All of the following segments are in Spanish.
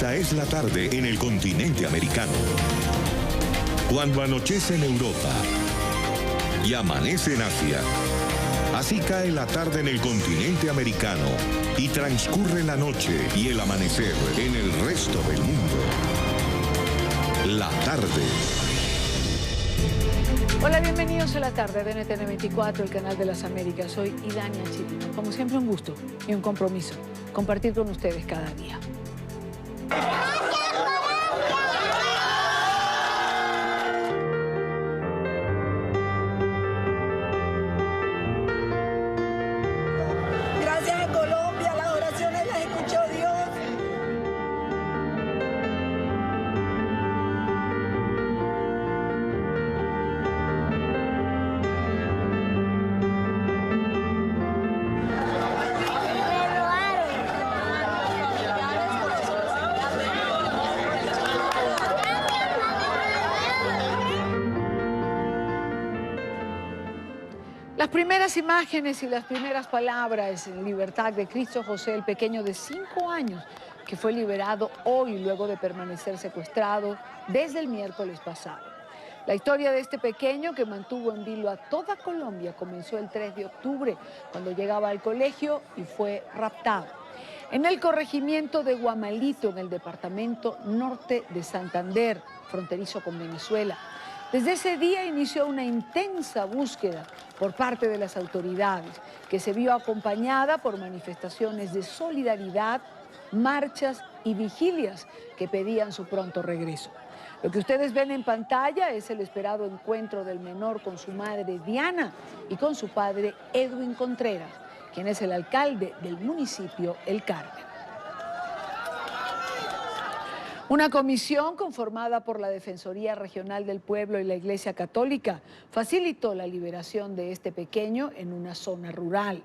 Esta es la tarde en el continente americano. Cuando anochece en Europa y amanece en Asia, así cae la tarde en el continente americano y transcurre la noche y el amanecer en el resto del mundo. La tarde. Hola, bienvenidos a la tarde de NTN 24, el canal de las Américas. Soy Idania Chileno. Como siempre, un gusto y un compromiso compartir con ustedes cada día. Gracias a Colombia, las oraciones las escuchó Dios. Las primeras imágenes y las primeras palabras en libertad de Cristo José, el pequeño de 5 años, que fue liberado hoy luego de permanecer secuestrado desde el miércoles pasado. La historia de este pequeño, que mantuvo en vilo a toda Colombia, comenzó el 3 de octubre, cuando llegaba al colegio y fue raptado. En el corregimiento de Guamalito, en el departamento norte de Santander, fronterizo con Venezuela. Desde ese día inició una intensa búsqueda por parte de las autoridades, que se vio acompañada por manifestaciones de solidaridad, marchas y vigilias que pedían su pronto regreso. Lo que ustedes ven en pantalla es el esperado encuentro del menor con su madre Diana y con su padre Edwin Contreras, quien es el alcalde del municipio El Carmen. Una comisión conformada por la Defensoría Regional del Pueblo y la Iglesia Católica facilitó la liberación de este pequeño en una zona rural.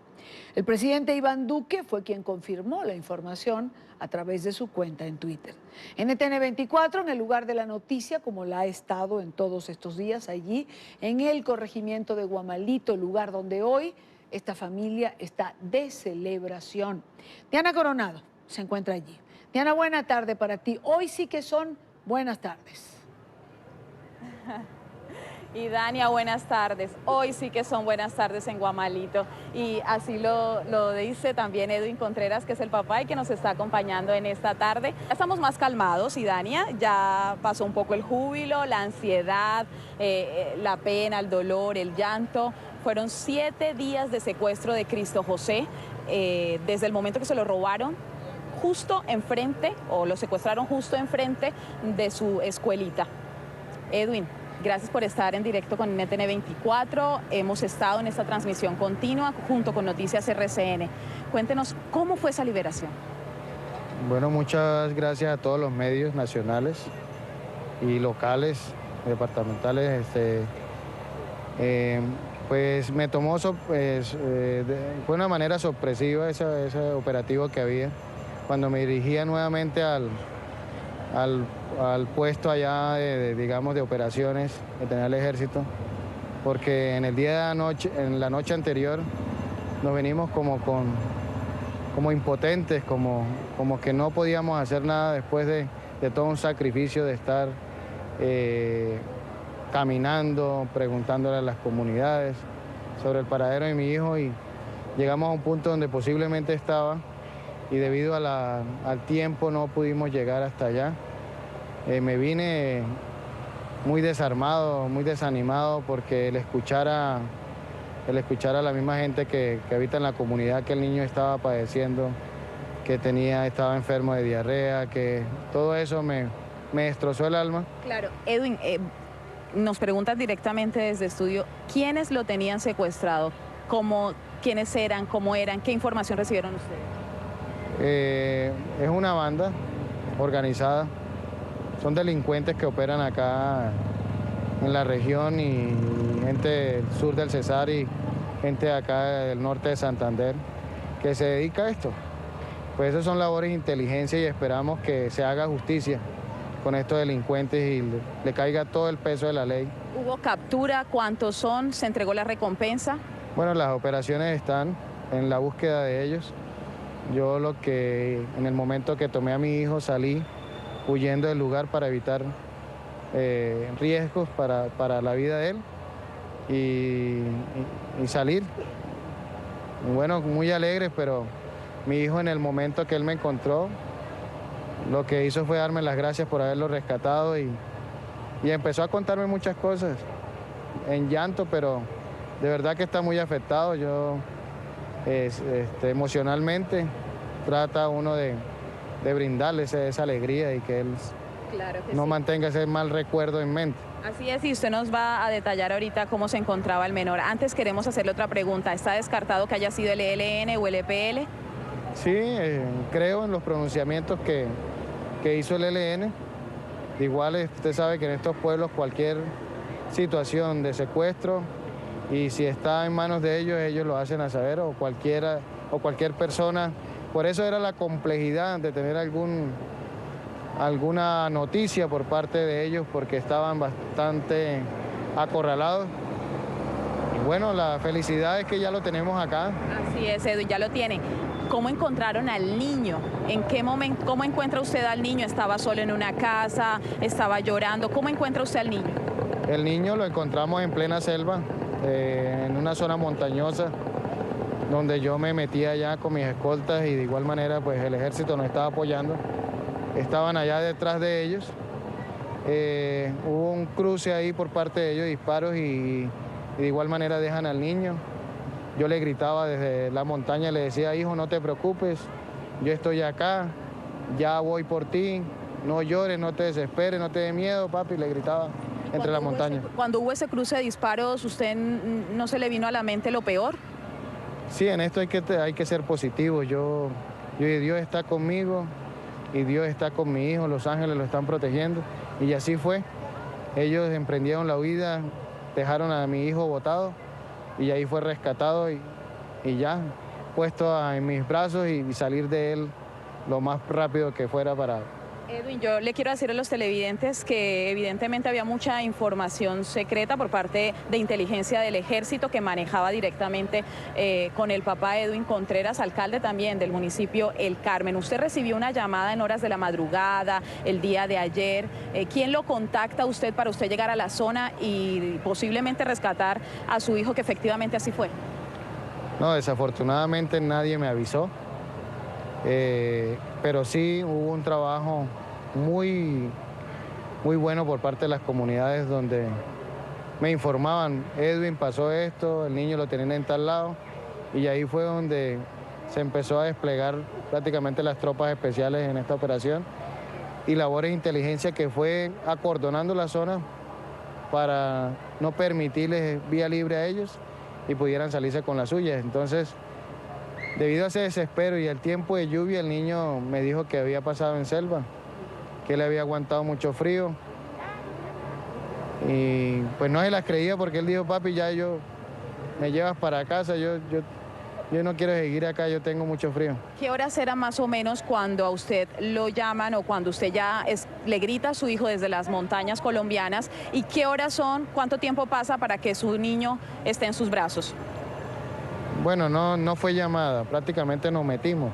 El presidente Iván Duque fue quien confirmó la información a través de su cuenta en Twitter. NTN 24, en el lugar de la noticia, como la ha estado en todos estos días, allí en el corregimiento de Guamalito, lugar donde hoy esta familia está de celebración. Diana Coronado se encuentra allí. Diana, buena tarde para ti. Hoy sí que son buenas tardes. Y Dania, buenas tardes. Hoy sí que son buenas tardes en Guamalito. Y así lo dice también Edwin Contreras, que es el papá y que nos está acompañando en esta tarde. Ya estamos más calmados, y Dania, ya pasó un poco el júbilo, la ansiedad, la pena, el dolor, el llanto. Fueron 7 días de secuestro de Cristo José, desde el momento que se lo robaron justo enfrente, o lo secuestraron justo enfrente de su escuelita. Edwin, gracias por estar en directo con NTN 24. Hemos estado en esta transmisión continua junto con Noticias RCN. Cuéntenos, ¿cómo fue esa liberación? Bueno, muchas gracias a todos los medios nacionales y locales, departamentales. Pues me tomó, fue una manera sorpresiva ese operativo que había. Cuando me dirigía nuevamente al puesto allá digamos, de operaciones que tenía el ejército, porque en el día de la noche, en la noche anterior, nos venimos como impotentes, como que no podíamos hacer nada después de todo un sacrificio de estar caminando, preguntándole a las comunidades sobre el paradero de mi hijo, y llegamos a un punto donde posiblemente estaba, y debido al tiempo no pudimos llegar hasta allá. Me vine muy desarmado, muy desanimado, porque el escuchar a la misma gente que habita en la comunidad que el niño estaba padeciendo, que estaba enfermo de diarrea, que todo eso me destrozó el alma. Claro, Edwin, nos preguntas directamente desde estudio, ¿quiénes lo tenían secuestrado? ¿Quiénes eran? ¿Cómo eran? ¿Qué información recibieron ustedes? Es una banda organizada, son delincuentes que operan acá en la región, y gente del sur del Cesar y gente de acá del norte de Santander que se dedica a esto. Pues eso son labores de inteligencia, y esperamos que se haga justicia con estos delincuentes y le caiga todo el peso de la ley. ¿Hubo captura? ¿Cuántos son? ¿Se entregó la recompensa? Bueno, las operaciones están en la búsqueda de ellos. Yo en el momento que tomé a mi hijo salí huyendo del lugar para evitar riesgos para la vida de él y salir. Bueno, muy alegres, pero mi hijo en el momento que él me encontró, lo que hizo fue darme las gracias por haberlo rescatado y empezó a contarme muchas cosas en llanto, pero de verdad que está muy afectado. Yo emocionalmente trata uno de brindarle esa alegría y que él no mantenga ese mal recuerdo en mente. Así es, y usted nos va a detallar ahorita cómo se encontraba el menor. Antes queremos hacerle otra pregunta. ¿Está descartado que haya sido el ELN o el EPL? Sí, creo en los pronunciamientos que hizo el ELN. Igual usted sabe que en estos pueblos cualquier situación de secuestro, y si está en manos de ellos lo hacen a saber, o cualquier persona. Por eso era la complejidad de tener alguna noticia por parte de ellos, porque estaban bastante acorralados. Y bueno, la felicidad es que ya lo tenemos acá. Así es, Edwin, ya lo tiene. ¿Cómo encontraron al niño? ¿En qué momento? ¿Cómo encuentra usted al niño? ¿Estaba solo en una casa? ¿Estaba llorando? ¿Cómo encuentra usted al niño? El niño lo encontramos en plena selva, en una zona montañosa, donde yo me metía allá con mis escoltas y de igual manera pues el ejército nos estaba apoyando. Estaban allá detrás de ellos. Hubo un cruce ahí por parte de ellos, disparos, y de igual manera dejan al niño. Yo le gritaba desde la montaña, le decía: hijo, no te preocupes, yo estoy acá, ya voy por ti, no llores, no te desesperes, no te dé miedo, papi, le gritaba entre la montaña. Cuando hubo ese cruce de disparos, ¿usted no se le vino a la mente lo peor? Sí, en esto hay que ser positivo. Dios está conmigo y Dios está con mi hijo, los ángeles lo están protegiendo, y así fue. Ellos emprendieron la huida, dejaron a mi hijo botado, y ahí fue rescatado y ya puesto en mis brazos y salir de él lo más rápido que fuera para... Edwin, yo le quiero decir a los televidentes que evidentemente había mucha información secreta por parte de inteligencia del ejército que manejaba directamente con el papá Edwin Contreras, alcalde también del municipio El Carmen. Usted recibió una llamada en horas de la madrugada, el día de ayer. ¿Quién lo contacta a usted para usted llegar a la zona y posiblemente rescatar a su hijo, que efectivamente así fue? No, desafortunadamente nadie me avisó. Pero sí hubo un trabajo muy bueno por parte de las comunidades, donde me informaban: Edwin, pasó esto, el niño lo tenían en tal lado, y ahí fue donde se empezó a desplegar prácticamente las tropas especiales en esta operación y labores de inteligencia que fue acordonando la zona para no permitirles vía libre a ellos y pudieran salirse con las suyas. Entonces, debido a ese desespero y el tiempo de lluvia, el niño me dijo que había pasado en selva, que él había aguantado mucho frío. Y pues no se las creía, porque él dijo: papi, ya me llevas para casa, yo no quiero seguir acá, yo tengo mucho frío. ¿Qué horas era más o menos cuando a usted lo llaman o cuando usted ya le grita a su hijo desde las montañas colombianas? ¿Y qué horas son, cuánto tiempo pasa para que su niño esté en sus brazos? Bueno, no fue llamada, prácticamente nos metimos,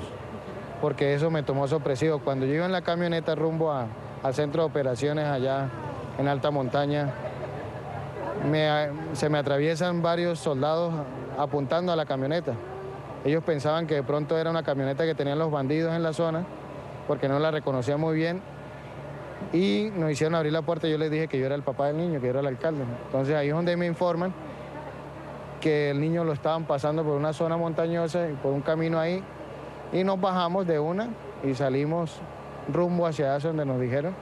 porque eso me tomó sorpresivo. Cuando yo iba en la camioneta rumbo al centro de operaciones allá en alta montaña, se me atraviesan varios soldados apuntando a la camioneta. Ellos pensaban que de pronto era una camioneta que tenían los bandidos en la zona, porque no la reconocía muy bien, y nos hicieron abrir la puerta y yo les dije que yo era el papá del niño, que yo era el alcalde. Entonces ahí es donde me informan que el niño lo estaban pasando por una zona montañosa y por un camino ahí, y nos bajamos de una y salimos rumbo hacia allá donde nos dijeron,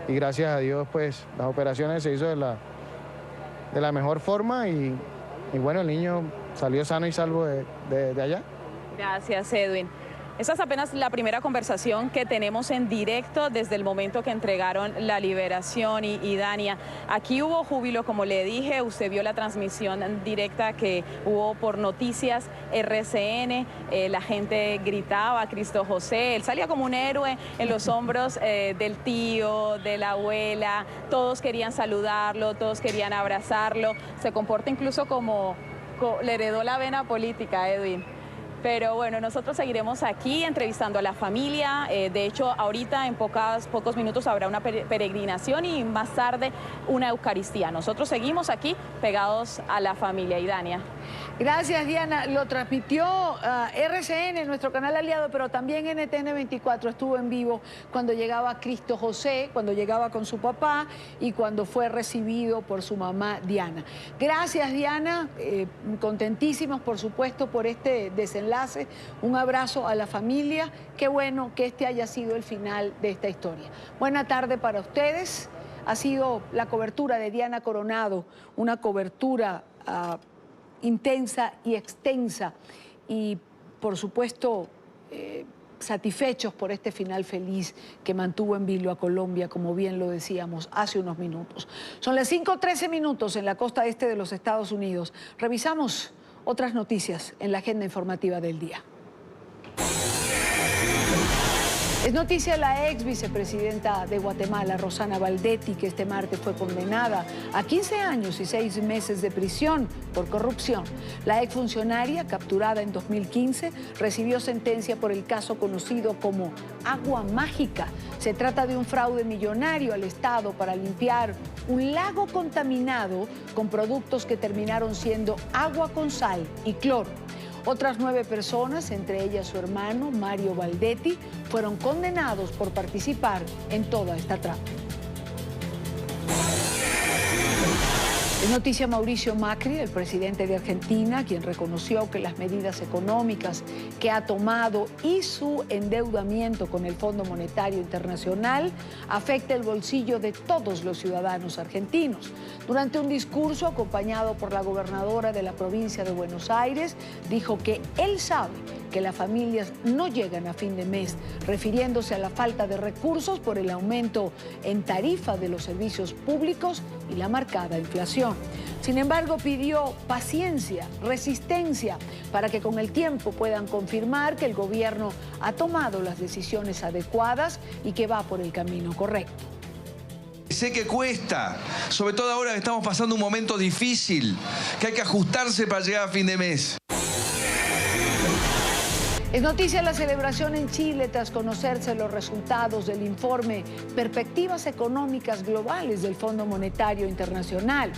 y gracias a Dios pues las operaciones se hizo de la mejor forma y bueno, el niño salió sano y salvo de allá. Gracias, Edwin. Esta es apenas la primera conversación que tenemos en directo desde el momento que entregaron la liberación y Dania. Aquí hubo júbilo, como le dije, usted vio la transmisión directa que hubo por Noticias RCN, la gente gritaba: Cristo José, él salía como un héroe en los hombros del tío, de la abuela, todos querían saludarlo, todos querían abrazarlo, se comporta incluso como le heredó la vena política, Edwin. Pero bueno, nosotros seguiremos aquí entrevistando a la familia. De hecho, ahorita en pocos minutos habrá una peregrinación y más tarde una Eucaristía. Nosotros seguimos aquí pegados a la familia. Y Dania. Gracias, Diana. Lo transmitió RCN, nuestro canal aliado, pero también NTN 24 estuvo en vivo cuando llegaba Cristo José, cuando llegaba con su papá y cuando fue recibido por su mamá Diana. Gracias, Diana. Contentísimos, por supuesto, por este desenlace. Un abrazo a la familia. Qué bueno que este haya sido el final de esta historia. Buena tarde para ustedes. Ha sido la cobertura de Diana Coronado, una cobertura intensa y extensa y, por supuesto, satisfechos por este final feliz que mantuvo en vilo a Colombia, como bien lo decíamos hace unos minutos. Son las 5:13 minutos en la costa este de los Estados Unidos. Revisamos otras noticias en la agenda informativa del día. Es noticia la ex vicepresidenta de Guatemala, Rosana Valdetti, que este martes fue condenada a 15 años y 6 meses de prisión por corrupción. La exfuncionaria, capturada en 2015, recibió sentencia por el caso conocido como Agua Mágica. Se trata de un fraude millonario al Estado para limpiar un lago contaminado con productos que terminaron siendo agua con sal y cloro. Otras 9 personas, entre ellas su hermano, Mario Valdetti, fueron condenados por participar en toda esta trama. Es noticia Mauricio Macri, el presidente de Argentina, quien reconoció que las medidas económicas que ha tomado y su endeudamiento con el Fondo Monetario Internacional afecta el bolsillo de todos los ciudadanos argentinos. Durante un discurso acompañado por la gobernadora de la provincia de Buenos Aires, dijo que él sabe que las familias no llegan a fin de mes, refiriéndose a la falta de recursos por el aumento en tarifa de los servicios públicos y la marcada inflación. Sin embargo, pidió paciencia, resistencia, para que con el tiempo puedan confirmar que el gobierno ha tomado las decisiones adecuadas y que va por el camino correcto. Sé que cuesta, sobre todo ahora que estamos pasando un momento difícil, que hay que ajustarse para llegar a fin de mes. Es noticia la celebración en Chile tras conocerse los resultados del informe Perspectivas Económicas Globales del Fondo Monetario Internacional.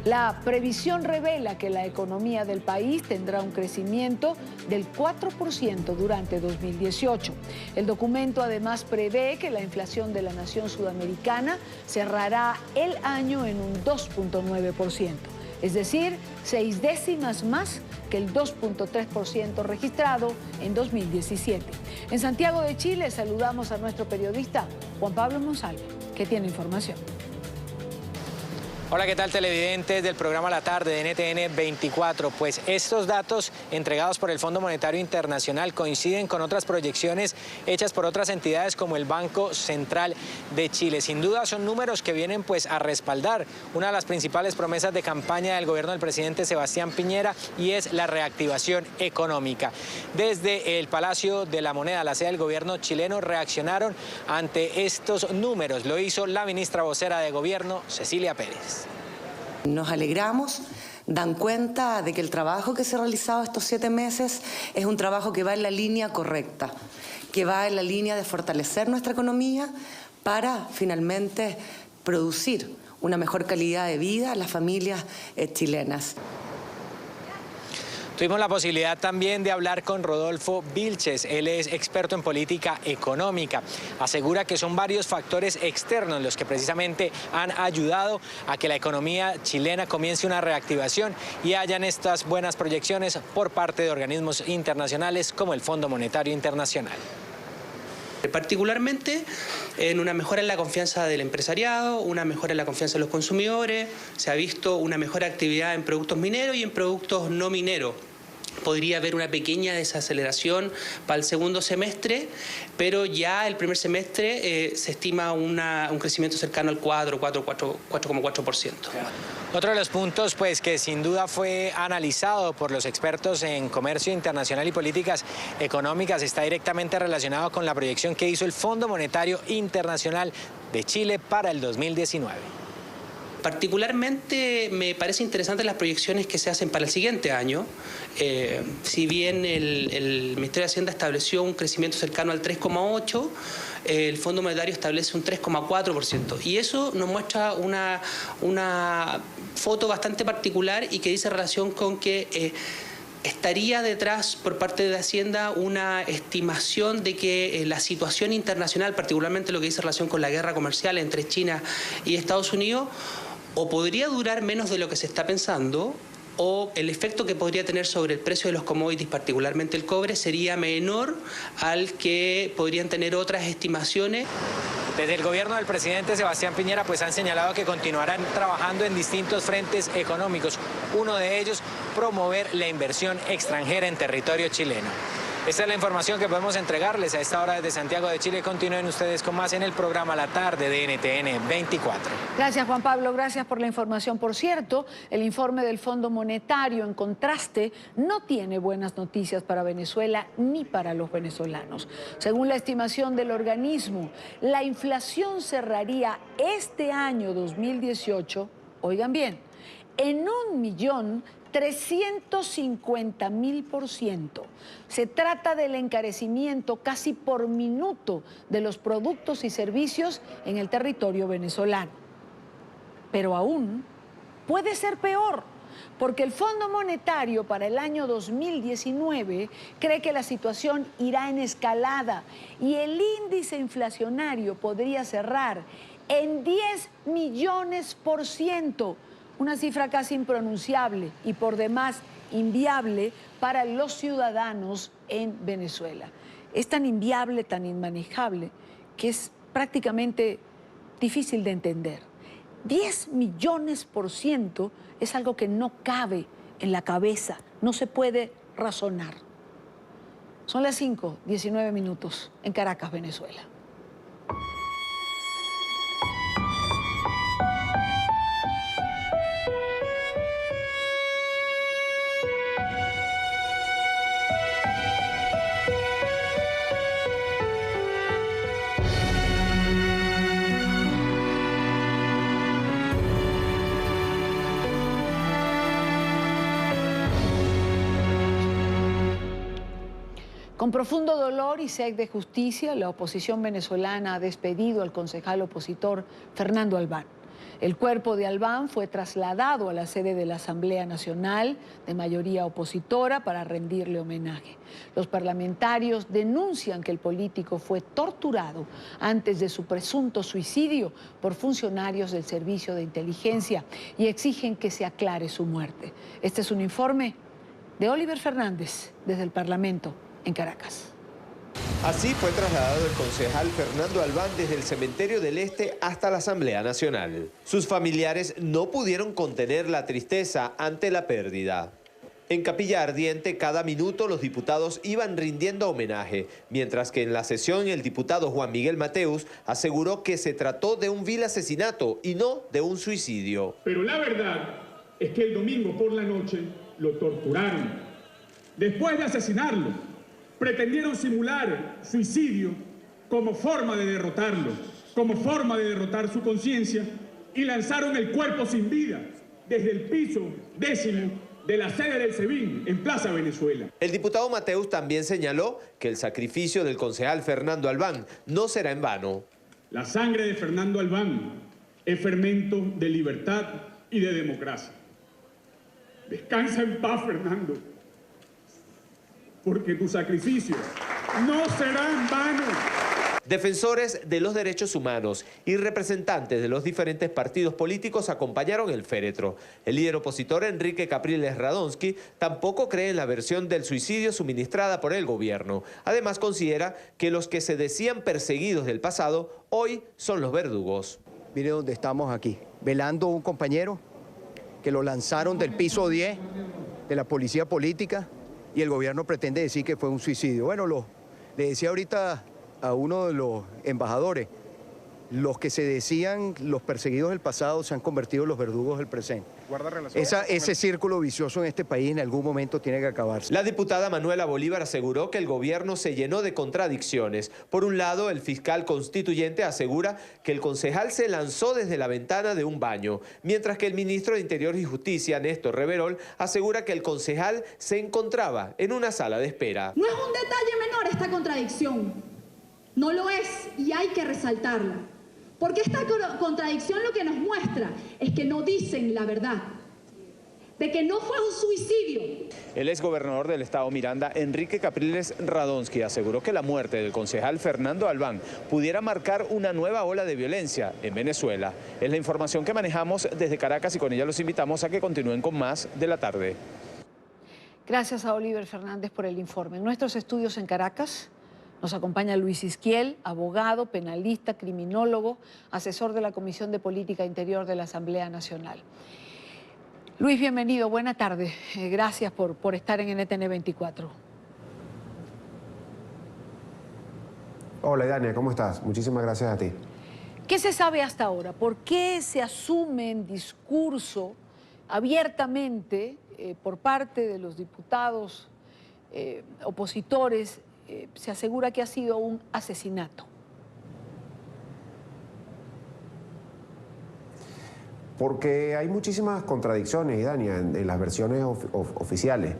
La previsión revela que la economía del país tendrá un crecimiento del 4% durante 2018. El documento además prevé que la inflación de la nación sudamericana cerrará el año en un 2.9%. Es decir, 6 décimas más que el 2.3% registrado en 2017. En Santiago de Chile saludamos a nuestro periodista Juan Pablo Monsalve, que tiene información. Hola, ¿qué tal, televidentes del programa La Tarde de NTN 24? Pues estos datos entregados por el Fondo Monetario Internacional coinciden con otras proyecciones hechas por otras entidades como el Banco Central de Chile. Sin duda son números que vienen pues a respaldar una de las principales promesas de campaña del gobierno del presidente Sebastián Piñera, y es la reactivación económica. Desde el Palacio de la Moneda, la sede del gobierno chileno, reaccionaron ante estos números. Lo hizo la ministra vocera de gobierno, Cecilia Pérez. Nos alegramos, dan cuenta de que el trabajo que se ha realizado estos 7 meses es un trabajo que va en la línea correcta, que va en la línea de fortalecer nuestra economía para finalmente producir una mejor calidad de vida a las familias chilenas. Tuvimos la posibilidad también de hablar con Rodolfo Vilches. Él es experto en política económica. Asegura que son varios factores externos los que precisamente han ayudado a que la economía chilena comience una reactivación y hayan estas buenas proyecciones por parte de organismos internacionales como el Fondo Monetario Internacional. Particularmente en una mejora en la confianza del empresariado, una mejora en la confianza de los consumidores, se ha visto una mejor actividad en productos mineros y en productos no mineros. Podría haber una pequeña desaceleración para el segundo semestre, pero ya el primer semestre se estima un crecimiento cercano al 4,4%. Otro de los puntos pues, que sin duda fue analizado por los expertos en comercio internacional y políticas económicas está directamente relacionado con la proyección que hizo el Fondo Monetario Internacional de Chile para el 2019. Particularmente me parece interesante las proyecciones que se hacen para el siguiente año. Si bien el Ministerio de Hacienda estableció un crecimiento cercano al 3,8%, el Fondo Monetario establece un 3,4%. Y eso nos muestra una foto bastante particular y que dice relación con que estaría detrás por parte de Hacienda una estimación de que la situación internacional, particularmente lo que dice relación con la guerra comercial entre China y Estados Unidos, o podría durar menos de lo que se está pensando, o el efecto que podría tener sobre el precio de los commodities, particularmente el cobre, sería menor al que podrían tener otras estimaciones. Desde el gobierno del presidente Sebastián Piñera pues han señalado que continuarán trabajando en distintos frentes económicos. Uno de ellos, promover la inversión extranjera en territorio chileno. Esta es la información que podemos entregarles a esta hora desde Santiago de Chile. Continúen ustedes con más en el programa La Tarde de NTN 24. Gracias, Juan Pablo. Gracias por la información. Por cierto, el informe del Fondo Monetario, en contraste, no tiene buenas noticias para Venezuela ni para los venezolanos. Según la estimación del organismo, la inflación cerraría este año 2018, oigan bien, en 1.350.000%. Se trata del encarecimiento casi por minuto de los productos y servicios en el territorio venezolano. Pero aún puede ser peor, porque el Fondo Monetario para el año 2019 cree que la situación irá en escalada y el índice inflacionario podría cerrar en 10 millones%. Una cifra casi impronunciable y por demás inviable para los ciudadanos en Venezuela. Es tan inviable, tan inmanejable, que es prácticamente difícil de entender. 10 millones% es algo que no cabe en la cabeza, no se puede razonar. Son las 5:19 en Caracas, Venezuela. Con profundo dolor y sed de justicia, la oposición venezolana ha despedido al concejal opositor Fernando Albán. El cuerpo de Albán fue trasladado a la sede de la Asamblea Nacional, de mayoría opositora, para rendirle homenaje. Los parlamentarios denuncian que el político fue torturado antes de su presunto suicidio por funcionarios del Servicio de Inteligencia y exigen que se aclare su muerte. Este es un informe de Oliver Fernández desde el Parlamento en Caracas. Así fue trasladado el concejal Fernando Albán desde el Cementerio del Este hasta la Asamblea Nacional. Sus familiares no pudieron contener la tristeza ante la pérdida. En Capilla Ardiente, cada minuto los diputados iban rindiendo homenaje, mientras que en la sesión el diputado Juan Miguel Mateus aseguró que se trató de un vil asesinato y no de un suicidio. Pero la verdad es que el domingo por la noche lo torturaron. Después de asesinarlo, pretendieron simular suicidio como forma de derrotarlo, como forma de derrotar su conciencia, y lanzaron el cuerpo sin vida desde el piso 10º de la sede del SEBIN en Plaza Venezuela. El diputado Mateus también señaló que el sacrificio del concejal Fernando Albán no será en vano. La sangre de Fernando Albán es fermento de libertad y de democracia. Descansa en paz, Fernando, porque tu sacrificio no será en vano. Defensores de los derechos humanos y representantes de los diferentes partidos políticos acompañaron el féretro. El líder opositor Enrique Capriles Radonsky tampoco cree en la versión del suicidio suministrada por el gobierno. Además considera que los que se decían perseguidos del pasado hoy son los verdugos. Mire dónde estamos aquí, velando a un compañero que lo lanzaron del piso 10 de la policía política, y el gobierno pretende decir que fue un suicidio. Bueno, le decía ahorita a uno de los embajadores los que se decían los perseguidos del pasado se han convertido en los verdugos del presente. ¿Guarda relación? Ese círculo vicioso en este país en algún momento tiene que acabarse. La diputada Manuela Bolívar aseguró que el gobierno se llenó de contradicciones. Por un lado, el fiscal constituyente asegura que el concejal se lanzó desde la ventana de un baño, mientras que el ministro de Interior y Justicia, Néstor Reverol, asegura que el concejal se encontraba en una sala de espera. No es un detalle menor esta contradicción. No lo es y hay que resaltarla. Porque esta contradicción lo que nos muestra es que no dicen la verdad, de que no fue un suicidio. El exgobernador del estado Miranda, Enrique Capriles Radonsky, aseguró que la muerte del concejal Fernando Albán pudiera marcar una nueva ola de violencia en Venezuela. Es la información que manejamos desde Caracas y con ella los invitamos a que continúen con más de la tarde. Gracias a Oliver Fernández por el informe. En nuestros estudios en Caracas nos acompaña Luis Isquiel, abogado, penalista, criminólogo, asesor de la Comisión de Política Interior de la Asamblea Nacional. Luis, bienvenido, buena tarde. Gracias por estar en NTN 24. Hola, Dania, ¿cómo estás? Muchísimas gracias a ti. ¿Qué se sabe hasta ahora? ¿Por qué se asume en discurso abiertamente por parte de los diputados opositores, se asegura que ha sido un asesinato? Porque hay muchísimas contradicciones, Dania, en las versiones oficiales.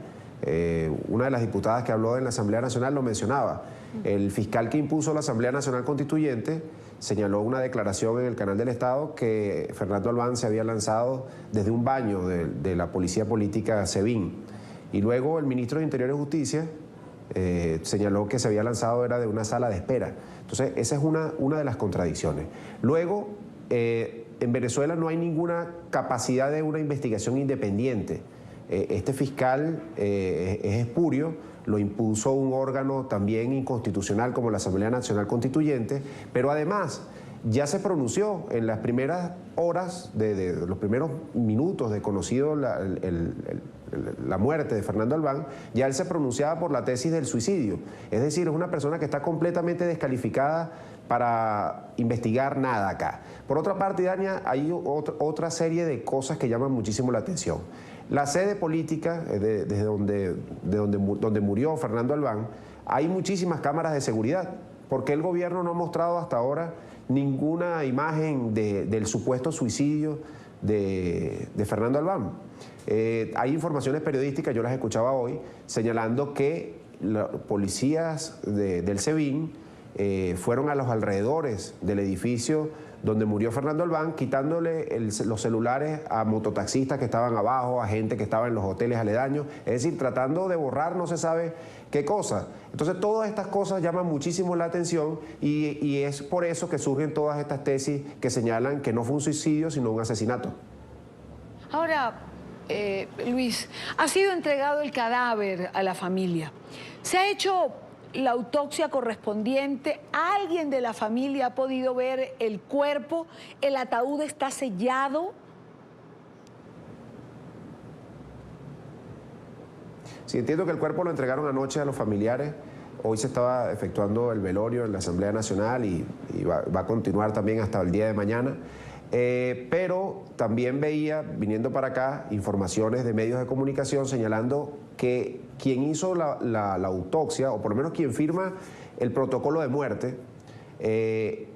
Una de las diputadas que habló en la Asamblea Nacional lo mencionaba. El fiscal que impuso la Asamblea Nacional Constituyente señaló una declaración en el canal del Estado que Fernando Albán se había lanzado desde un baño de la Policía Política SEBIN. Y luego el ministro de Interior y Justicia señaló que se había lanzado era de una sala de espera. Entonces, esa es una de las contradicciones. Luego, en Venezuela no hay ninguna capacidad de una investigación independiente. Este fiscal es espurio, lo impuso un órgano también inconstitucional como la Asamblea Nacional Constituyente, pero además ya se pronunció en las primeras horas, de los primeros minutos de conocido la muerte de Fernando Albán, ya él se pronunciaba por la tesis del suicidio. Es decir, es una persona que está completamente descalificada para investigar nada acá. Por otra parte, Dania, hay otra serie de cosas que llaman muchísimo la atención. La sede política, desde donde murió Fernando Albán, hay muchísimas cámaras de seguridad, porque el gobierno no ha mostrado hasta ahora ninguna imagen del supuesto suicidio de Fernando Albán. Hay informaciones periodísticas, yo las escuchaba hoy, señalando que los policías del SEBIN fueron a los alrededores del edificio donde murió Fernando Albán, quitándole los celulares a mototaxistas que estaban abajo, a gente que estaba en los hoteles aledaños, es decir, tratando de borrar no se sabe qué cosa. Entonces, todas estas cosas llaman muchísimo la atención y es por eso que surgen todas estas tesis que señalan que no fue un suicidio, sino un asesinato. Ahora, Luis, ha sido entregado el cadáver a la familia. ¿Se ha hecho la autopsia correspondiente? ¿Alguien de la familia ha podido ver el cuerpo? ¿El ataúd está sellado? Sí, entiendo que el cuerpo lo entregaron anoche a los familiares. Hoy se estaba efectuando el velorio en la Asamblea Nacional y va a continuar también hasta el día de mañana. Pero también veía, viniendo para acá, informaciones de medios de comunicación señalando que quien hizo la autopsia, o por lo menos quien firma el protocolo de muerte,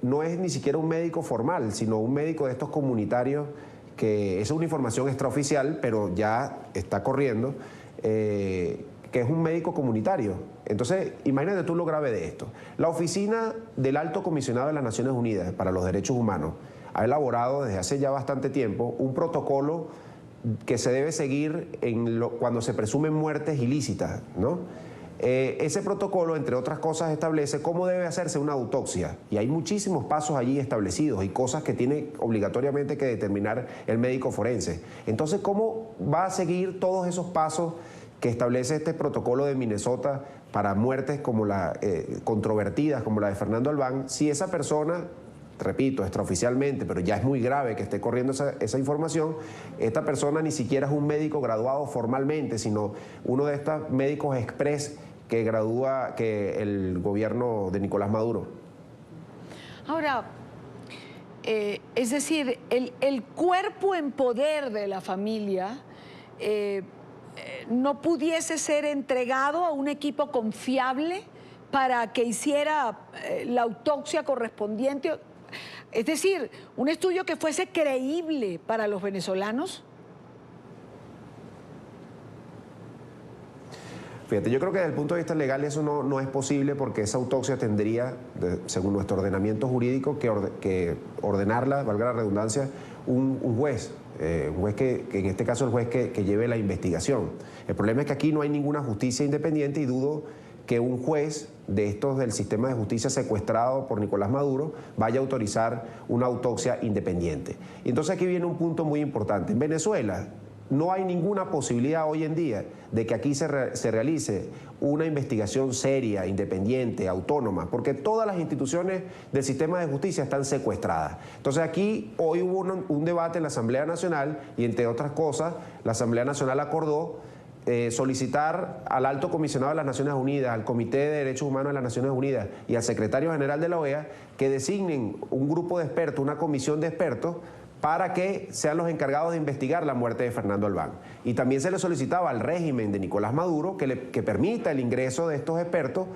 no es ni siquiera un médico formal, sino un médico de estos comunitarios, que esa es una información extraoficial, pero ya está corriendo, que es un médico comunitario. Entonces, imagínate tú lo grave de esto. La Oficina del Alto Comisionado de las Naciones Unidas para los Derechos Humanos ha elaborado desde hace ya bastante tiempo un protocolo que se debe seguir cuando se presumen muertes ilícitas, ¿no? Ese protocolo, entre otras cosas, establece cómo debe hacerse una autopsia y hay muchísimos pasos allí establecidos y cosas que tiene obligatoriamente que determinar el médico forense. Entonces, ¿cómo va a seguir todos esos pasos que establece este protocolo de Minnesota para muertes como controvertidas como la de Fernando Albán, si esa persona, repito, extraoficialmente, pero ya es muy grave que esté corriendo esa información, esta persona ni siquiera es un médico graduado formalmente, sino uno de estos médicos express que gradúa el gobierno de Nicolás Maduro? Ahora, Es decir, el cuerpo en poder de la familia no pudiese ser entregado a un equipo confiable para que hiciera la autopsia correspondiente. Es decir, un estudio que fuese creíble para los venezolanos. Fíjate, yo creo que desde el punto de vista legal eso no es posible porque esa autopsia tendría, según nuestro ordenamiento jurídico, que ordenarla, valga la redundancia, un juez. Un juez que en este caso el juez que lleve la investigación. El problema es que aquí no hay ninguna justicia independiente y dudo que un juez de estos del sistema de justicia secuestrado por Nicolás Maduro vaya a autorizar una autopsia independiente. Y entonces aquí viene un punto muy importante. En Venezuela no hay ninguna posibilidad hoy en día de que aquí se realice una investigación seria, independiente, autónoma, porque todas las instituciones del sistema de justicia están secuestradas. Entonces aquí hoy hubo un debate en la Asamblea Nacional y entre otras cosas la Asamblea Nacional acordó solicitar al Alto Comisionado de las Naciones Unidas, al Comité de Derechos Humanos de las Naciones Unidas y al Secretario General de la OEA que designen un grupo de expertos, una comisión de expertos para que sean los encargados de investigar la muerte de Fernando Albán. Y también se le solicitaba al régimen de Nicolás Maduro que permita el ingreso de estos expertos,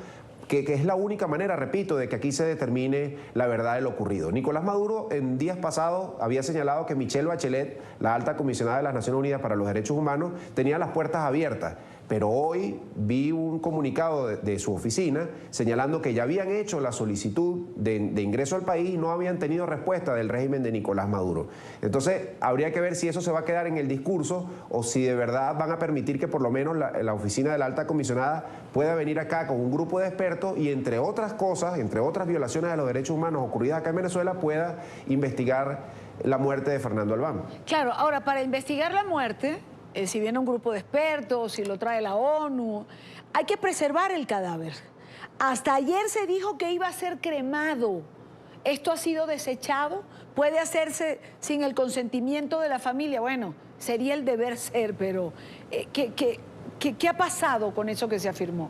que es la única manera, repito, de que aquí se determine la verdad de lo ocurrido. Nicolás Maduro en días pasados había señalado que Michelle Bachelet, la alta comisionada de las Naciones Unidas para los Derechos Humanos, tenía las puertas abiertas. Pero hoy vi un comunicado de su oficina señalando que ya habían hecho la solicitud de ingreso al país y no habían tenido respuesta del régimen de Nicolás Maduro. Entonces, habría que ver si eso se va a quedar en el discurso o si de verdad van a permitir que por lo menos la oficina de la alta comisionada pueda venir acá con un grupo de expertos y entre otras cosas, entre otras violaciones de los derechos humanos ocurridas acá en Venezuela, pueda investigar la muerte de Fernando Albán. Claro, ahora para investigar la muerte, si viene un grupo de expertos, si lo trae la ONU, hay que preservar el cadáver. Hasta ayer se dijo que iba a ser cremado. ¿Esto ha sido desechado? ¿Puede hacerse sin el consentimiento de la familia? Bueno, sería el deber ser, pero ¿qué ha pasado con eso que se afirmó?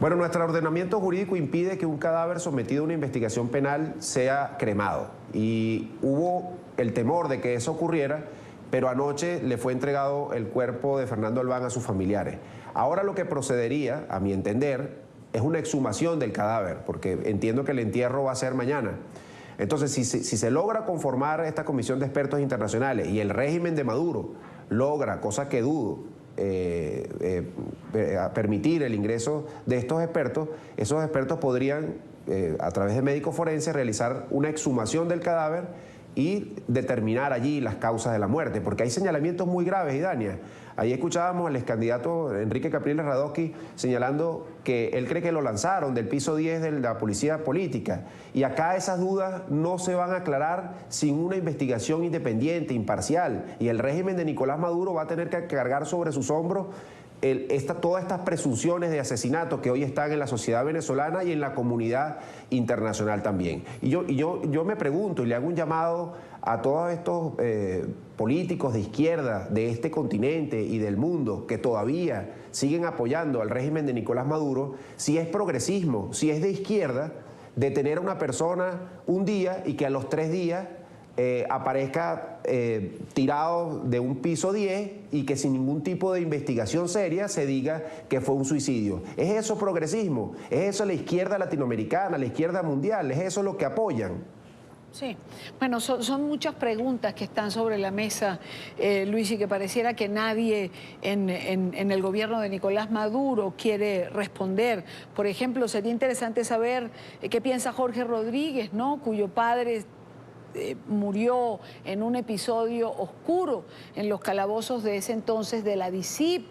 Bueno, nuestro ordenamiento jurídico impide que un cadáver sometido a una investigación penal sea cremado. Y hubo el temor de que eso ocurriera, pero anoche le fue entregado el cuerpo de Fernando Albán a sus familiares. Ahora lo que procedería, a mi entender, es una exhumación del cadáver, porque entiendo que el entierro va a ser mañana. Entonces, si se logra conformar esta comisión de expertos internacionales y el régimen de Maduro logra, cosa que dudo, permitir el ingreso de estos expertos, esos expertos podrían, a través de médicos forenses, realizar una exhumación del cadáver y determinar allí las causas de la muerte, porque hay señalamientos muy graves, Idania. Ahí escuchábamos al ex candidato Enrique Capriles Radonsky señalando que él cree que lo lanzaron del piso 10 de la policía política. Y acá esas dudas no se van a aclarar sin una investigación independiente, imparcial. Y el régimen de Nicolás Maduro va a tener que cargar sobre sus hombros todas estas presunciones de asesinato que hoy están en la sociedad venezolana y en la comunidad internacional también. Y yo me pregunto y le hago un llamado a todos estos políticos de izquierda de este continente y del mundo que todavía siguen apoyando al régimen de Nicolás Maduro, si es progresismo, si es de izquierda, detener a una persona un día y que a los 3 días aparezca tirado de un piso 10 y que sin ningún tipo de investigación seria se diga que fue un suicidio. ¿Es eso progresismo? ¿Es eso la izquierda latinoamericana, la izquierda mundial? ¿Es eso lo que apoyan? Sí, bueno, son muchas preguntas que están sobre la mesa, Luis, y que pareciera que nadie en el gobierno de Nicolás Maduro quiere responder. Por ejemplo, sería interesante saber qué piensa Jorge Rodríguez, ¿no?, cuyo padre murió en un episodio oscuro en los calabozos de ese entonces de la DICIP.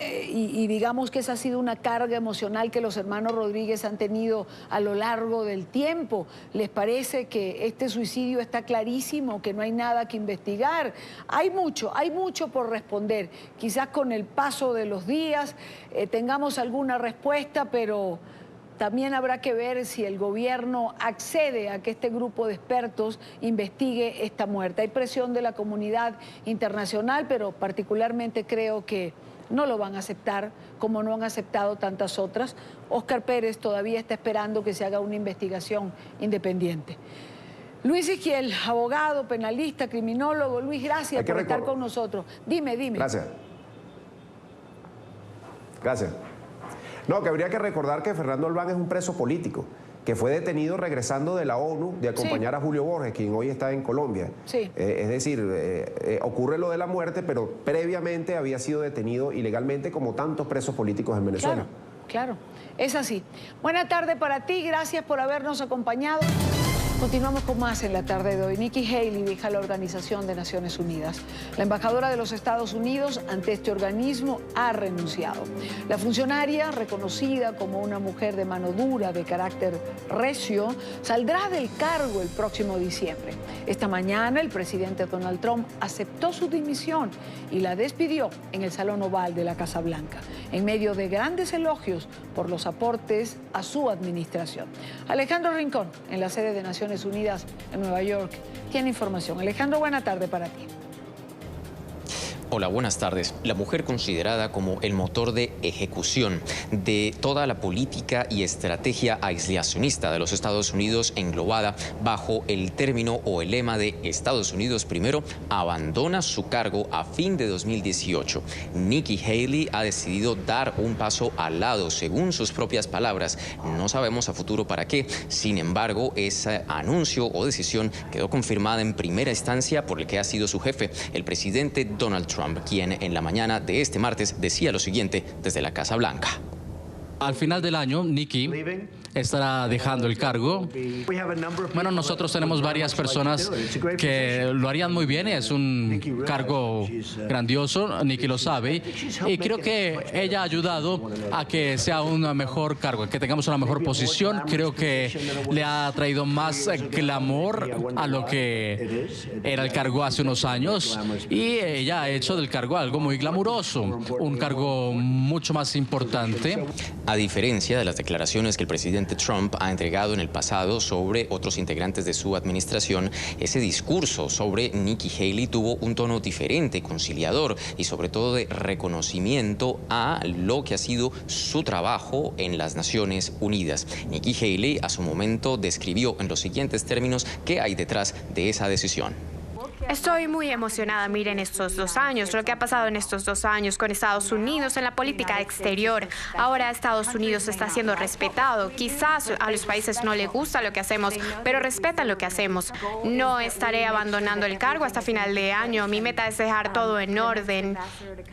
Y digamos que esa ha sido una carga emocional que los hermanos Rodríguez han tenido a lo largo del tiempo. ¿Les parece que este suicidio está clarísimo, que no hay nada que investigar? Hay mucho por responder. Quizás con el paso de los días tengamos alguna respuesta, pero también habrá que ver si el gobierno accede a que este grupo de expertos investigue esta muerte. Hay presión de la comunidad internacional, pero particularmente creo que no lo van a aceptar, como no han aceptado tantas otras. Óscar Pérez todavía está esperando que se haga una investigación independiente. Luis Isquiel, abogado, penalista, criminólogo. Luis, gracias por estar con nosotros. Dime. Gracias. No, que habría que recordar que Fernando Albán es un preso político, que fue detenido regresando de la ONU de acompañar a Julio Borges, quien hoy está en Colombia. Sí. Es decir, ocurre lo de la muerte, pero previamente había sido detenido ilegalmente como tantos presos políticos en Venezuela. Claro, es así. Buena tarde para ti, gracias por habernos acompañado. Continuamos con más en la tarde de hoy. Nikki Haley deja la Organización de Naciones Unidas. La embajadora de los Estados Unidos ante este organismo ha renunciado. La funcionaria, reconocida como una mujer de mano dura, de carácter recio, saldrá del cargo el próximo diciembre. Esta mañana el presidente Donald Trump aceptó su dimisión y la despidió en el Salón Oval de la Casa Blanca, en medio de grandes elogios por los aportes a su administración. Alejandro Rincón, en la sede de Naciones Unidas en Nueva York, tiene información. Alejandro, buena tarde para ti. Hola, buenas tardes. La mujer considerada como el motor de ejecución de toda la política y estrategia aislacionista de los Estados Unidos, englobada bajo el término o el lema de Estados Unidos primero, abandona su cargo a fin de 2018. Nikki Haley ha decidido dar un paso al lado, según sus propias palabras. No sabemos a futuro para qué. Sin embargo, ese anuncio o decisión quedó confirmada en primera instancia por el que ha sido su jefe, el presidente Donald Trump, quien en la mañana de este martes decía lo siguiente desde la Casa Blanca. Al final del año, Nikki estará dejando el cargo. Bueno, nosotros tenemos varias personas que lo harían muy bien. Es un cargo grandioso, Nikki lo sabe. Y creo que ella ha ayudado a que sea un mejor cargo, que tengamos una mejor posición. Creo que le ha traído más glamour a lo que era el cargo hace unos años. Y ella ha hecho del cargo algo muy glamuroso, un cargo mucho más importante. A diferencia de las declaraciones que el presidente Trump ha entregado en el pasado sobre otros integrantes de su administración, ese discurso sobre Nikki Haley tuvo un tono diferente, conciliador y sobre todo de reconocimiento a lo que ha sido su trabajo en las Naciones Unidas. Nikki Haley a su momento describió en los siguientes términos qué hay detrás de esa decisión. Estoy muy emocionada, miren estos 2 años, lo que ha pasado en estos 2 años con Estados Unidos en la política exterior. Ahora Estados Unidos está siendo respetado. Quizás a los países no les gusta lo que hacemos, pero respetan lo que hacemos. No estaré abandonando el cargo hasta final de año. Mi meta es dejar todo en orden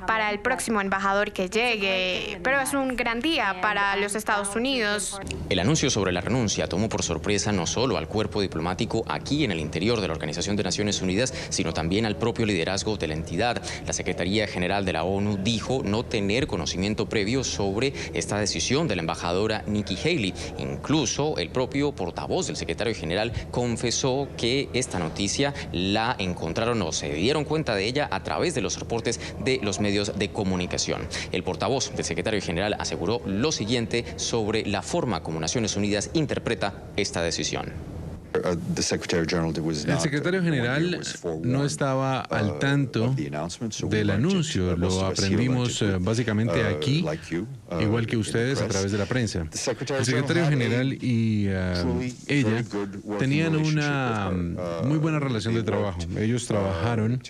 para el próximo embajador que llegue, pero es un gran día para los Estados Unidos. El anuncio sobre la renuncia tomó por sorpresa no solo al cuerpo diplomático aquí en el interior de la Organización de Naciones Unidas, sino también al propio liderazgo de la entidad. La Secretaría General de la ONU dijo no tener conocimiento previo sobre esta decisión de la embajadora Nikki Haley. Incluso el propio portavoz del secretario general confesó que esta noticia la encontraron o se dieron cuenta de ella a través de los reportes de los medios de comunicación. El portavoz del secretario general aseguró lo siguiente sobre la forma como Naciones Unidas interpreta esta decisión. El secretario general no estaba al tanto del anuncio. Lo aprendimos básicamente aquí, igual que ustedes, a través de la prensa. El secretario general y ella tenían una muy buena relación de trabajo. Ellos trabajaron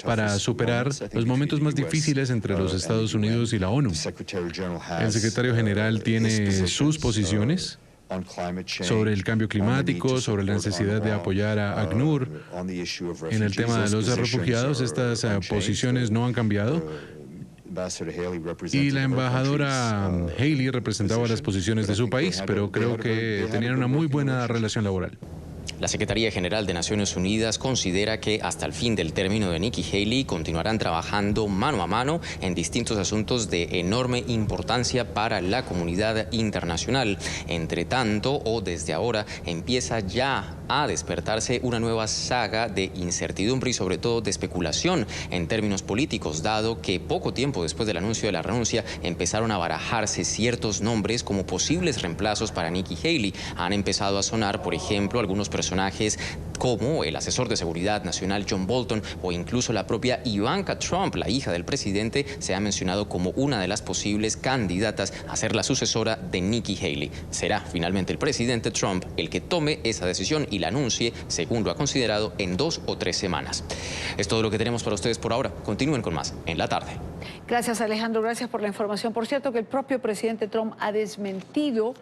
para superar los momentos más difíciles entre los Estados Unidos y la ONU. El secretario general tiene sus posiciones sobre el cambio climático, sobre la necesidad de apoyar a ACNUR. En el tema de los refugiados, estas posiciones no han cambiado. Y la embajadora Haley representaba las posiciones de su país, pero creo que tenían una muy buena relación laboral. La Secretaría General de Naciones Unidas considera que hasta el fin del término de Nikki Haley continuarán trabajando mano a mano en distintos asuntos de enorme importancia para la comunidad internacional. Entre tanto, o desde ahora, empieza ya a despertarse una nueva saga de incertidumbre y sobre todo de especulación en términos políticos, dado que poco tiempo después del anuncio de la renuncia empezaron a barajarse ciertos nombres como posibles reemplazos para Nikki Haley. Han empezado a sonar, por ejemplo, algunos personajes personajes como el asesor de seguridad nacional John Bolton o incluso la propia Ivanka Trump, la hija del presidente, se ha mencionado como una de las posibles candidatas a ser la sucesora de Nikki Haley. Será finalmente el presidente Trump el que tome esa decisión y la anuncie, según lo ha considerado, en 2 o 3 semanas. Es todo lo que tenemos para ustedes por ahora. Continúen con más en la tarde. Gracias, Alejandro. Gracias por la información. Por cierto, que el propio presidente Trump ha desmentido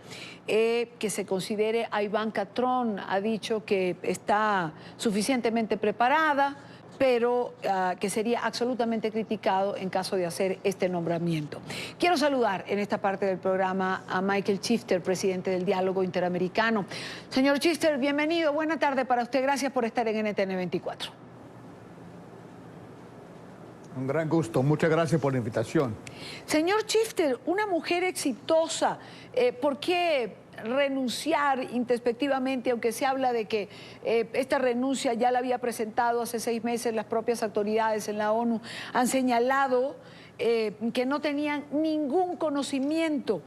que se considere a Ivanka Trump. Ha dicho que está suficientemente preparada, pero que sería absolutamente criticado en caso de hacer este nombramiento. Quiero saludar en esta parte del programa a Michael Chifter, presidente del Diálogo Interamericano. Señor Chifter, bienvenido. Buena tarde para usted. Gracias por estar en NTN 24. Un gran gusto. Muchas gracias por la invitación. Señor Chifter, una mujer exitosa, ¿por qué renunciar introspectivamente, aunque se habla de que esta renuncia ya la había presentado hace 6 meses? Las propias autoridades en la ONU han señalado que no tenían ningún conocimiento.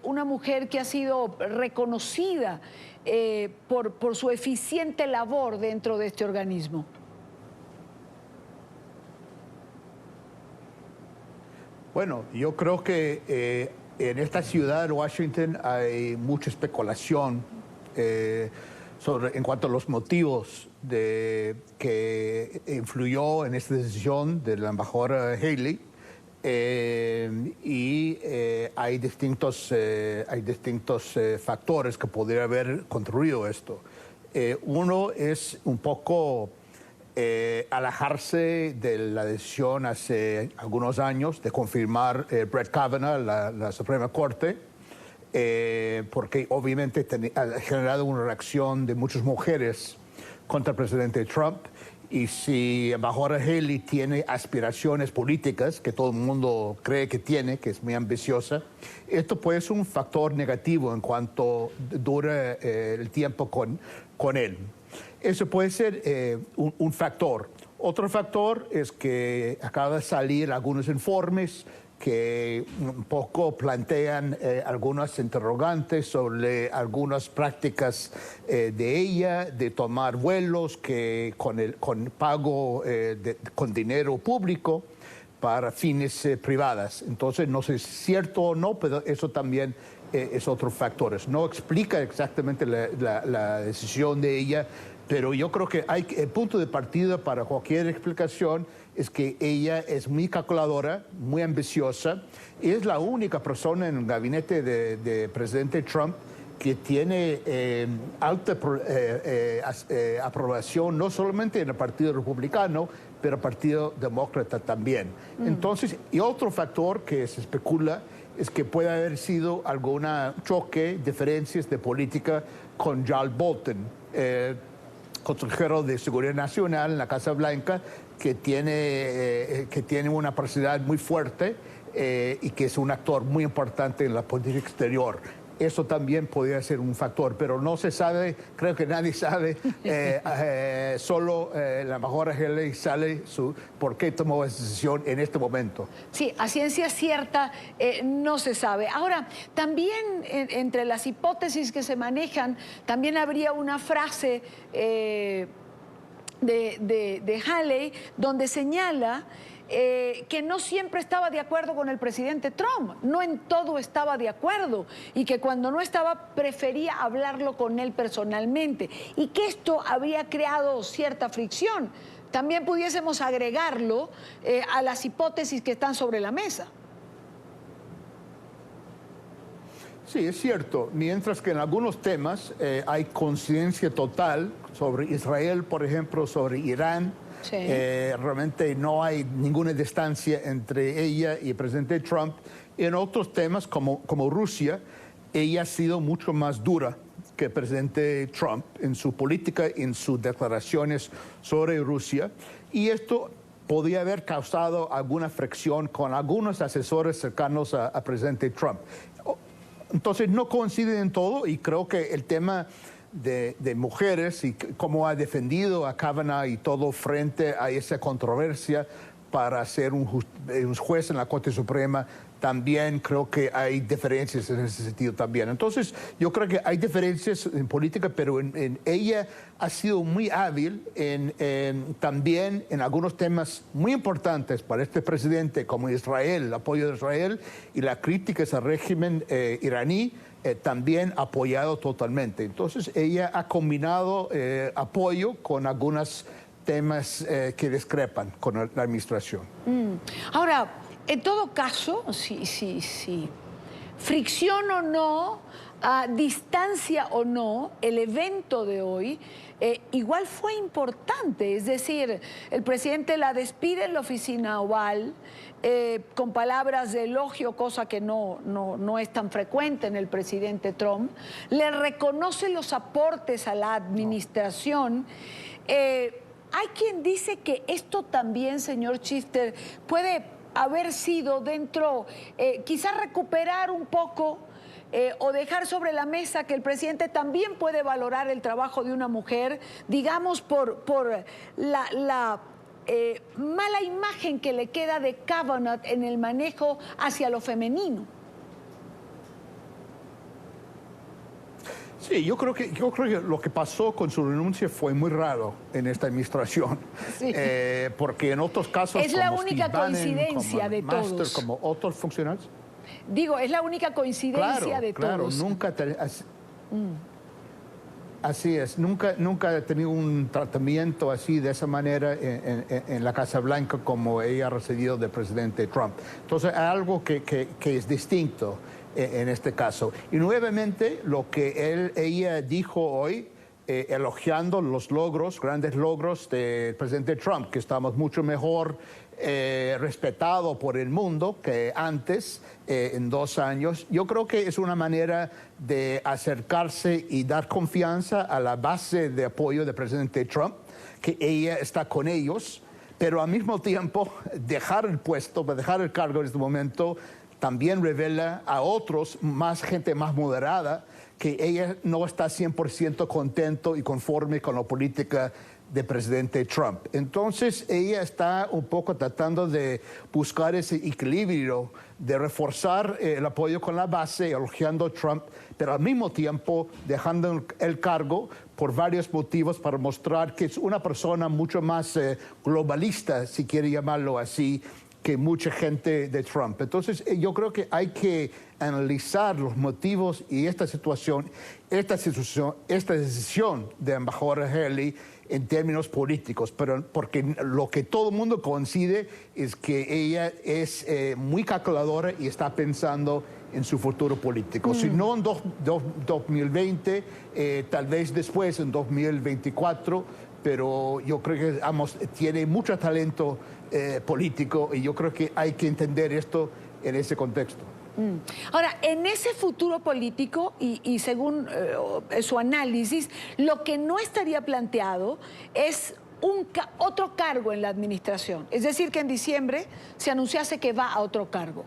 Una mujer que ha sido reconocida por su eficiente labor dentro de este organismo. Bueno, yo creo que en esta ciudad de Washington hay mucha especulación en cuanto a los motivos que influyó en esta decisión de la embajadora Haley. Hay distintos factores que podrían haber contribuido a esto. Uno es un poco alejarse de la decisión hace algunos años de confirmar Brett Kavanaugh, la Suprema Corte, porque obviamente ha generado una reacción de muchas mujeres contra el presidente Trump. Y si embajadora Haley tiene aspiraciones políticas, que todo el mundo cree que tiene, que es muy ambiciosa, esto puede ser un factor negativo en cuanto dure el tiempo con él. Eso puede ser un factor. Otro factor es que acaba de salir algunos informes que un poco plantean algunas interrogantes sobre algunas prácticas de ella, de tomar vuelos con pago con dinero público para fines privadas. Entonces, no sé si es cierto o no, pero eso también es otro factor. No explica exactamente la decisión de ella, pero yo creo que el punto de partida para cualquier explicación es que ella es muy calculadora, muy ambiciosa, y es la única persona en el gabinete de presidente Trump que tiene alta aprobación, no solamente en el Partido Republicano, pero el Partido Demócrata también. Entonces, y otro factor que se especula es que puede haber sido algún choque, diferencias de política con John Bolton, consejero de Seguridad Nacional en la Casa Blanca, que tiene una personalidad muy fuerte y que es un actor muy importante en la política exterior. Eso también podría ser un factor, pero no se sabe, creo que nadie sabe, solo la embajadora Haley sabe por qué tomó esa decisión en este momento. Sí, a ciencia cierta no se sabe. Ahora, también entre las hipótesis que se manejan, también habría una frase de Haley donde señala que no siempre estaba de acuerdo con el presidente Trump, no en todo estaba de acuerdo, y que cuando no estaba prefería hablarlo con él personalmente, y que esto había creado cierta fricción. También pudiésemos agregarlo a las hipótesis que están sobre la mesa. Sí, es cierto. Mientras que en algunos temas hay coincidencia total sobre Israel, por ejemplo, sobre Irán. Sí. Realmente no hay ninguna distancia entre ella y el presidente Trump. En otros temas, como Rusia, ella ha sido mucho más dura que el presidente Trump en su política, en sus declaraciones sobre Rusia. Y esto podría haber causado alguna fricción con algunos asesores cercanos al presidente Trump. Entonces no coinciden en todo, y creo que el tema de mujeres y cómo ha defendido a Kavanaugh y todo frente a esa controversia para ser un juez en la Corte Suprema también creo que hay diferencias en ese sentido también. Entonces, yo creo que hay diferencias en política, pero ella ha sido muy hábil también en algunos temas muy importantes para este presidente, como Israel, el apoyo de Israel y la crítica a ese régimen iraní, también apoyado totalmente. Entonces, ella ha combinado apoyo con algunos temas que discrepan con la administración. Ahora, en todo caso, si fricción o no, distancia o no, el evento de hoy igual fue importante. Es decir, el presidente la despide en la oficina oval con palabras de elogio, cosa que no es tan frecuente en el presidente Trump. Le reconoce los aportes a la administración. Hay quien dice que esto también, señor Chifter, puede haber sido dentro, quizás recuperar un poco o dejar sobre la mesa que el presidente también puede valorar el trabajo de una mujer, digamos, por la mala imagen que le queda de Kavanaugh en el manejo hacia lo femenino. Sí, yo creo que lo que pasó con su renuncia fue muy raro en esta administración, sí. Porque en otros casos es la única coincidencia de todos, como otros funcionarios. Digo, es la única coincidencia de todos. Claro, nunca así es, nunca ha tenido un tratamiento así de esa manera en la Casa Blanca como ella ha recibido del presidente Trump. Entonces, hay algo que es distinto en este caso. Y nuevamente lo que ella dijo hoy, elogiando los grandes logros del presidente Trump, que estamos mucho mejor respetados por el mundo que antes, en 2 años. Yo creo que es una manera de acercarse y dar confianza a la base de apoyo del presidente Trump, que ella está con ellos, pero al mismo tiempo dejar el puesto, dejar el cargo en este momento, también revela a otros, gente más moderada, que ella no está 100% contento y conforme con la política del presidente Trump. Entonces, ella está un poco tratando de buscar ese equilibrio, de reforzar el apoyo con la base, elogiando a Trump, pero al mismo tiempo dejando el cargo por varios motivos para mostrar que es una persona mucho más globalista, si quiere llamarlo así, que mucha gente de Trump. Entonces, yo creo que hay que analizar los motivos y esta decisión de embajadora Haley en términos políticos, pero porque lo que todo el mundo coincide es que ella es muy calculadora y está pensando en su futuro político. Si no en 2020, tal vez después en 2024, pero yo creo que tiene mucho talento político y yo creo que hay que entender esto en ese contexto. Ahora, en ese futuro político y según su análisis, lo que no estaría planteado es otro cargo en la administración. Es decir, que en diciembre se anunciase que va a otro cargo.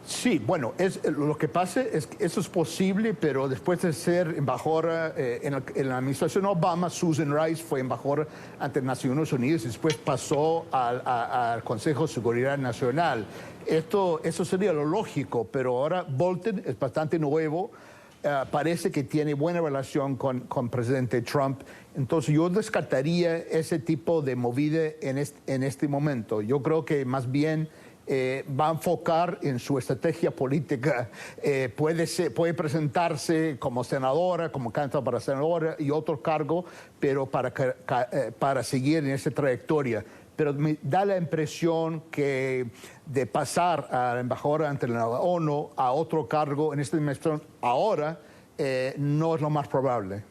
Sí, bueno, lo que pasa es que eso es posible, pero después de ser embajadora en la administración Obama, Susan Rice fue embajadora ante Naciones Unidas y después pasó al Consejo de Seguridad Nacional. Eso sería lo lógico, pero ahora Bolton es bastante nuevo, parece que tiene buena relación con el presidente Trump, entonces yo descartaría ese tipo de movida en este momento. Yo creo que más bien va a enfocar en su estrategia política. Puede presentarse como senadora, como candidata para senadora y otro cargo, pero para seguir en esa trayectoria. Pero me da la impresión que de pasar a la embajadora ante la ONU a otro cargo en esta dimensión ahora no es lo más probable.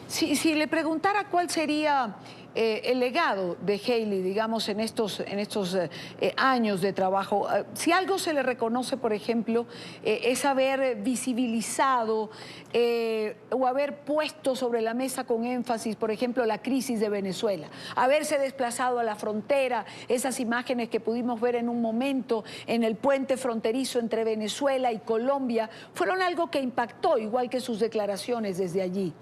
Si le preguntara cuál sería el legado de Haley, digamos, en estos años de trabajo, si algo se le reconoce, por ejemplo, es haber visibilizado o haber puesto sobre la mesa con énfasis, por ejemplo, la crisis de Venezuela, haberse desplazado a la frontera, esas imágenes que pudimos ver en un momento en el puente fronterizo entre Venezuela y Colombia, fueron algo que impactó, igual que sus declaraciones desde allí.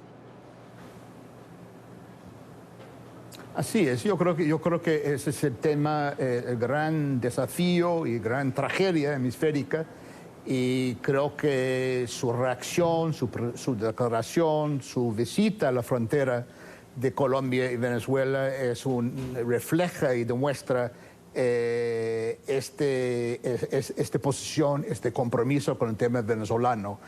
Así es, yo creo que ese es el tema, el gran desafío y gran tragedia hemisférica, y creo que su reacción, su declaración, su visita a la frontera de Colombia y Venezuela refleja y demuestra esta posición, este compromiso con el tema venezolano.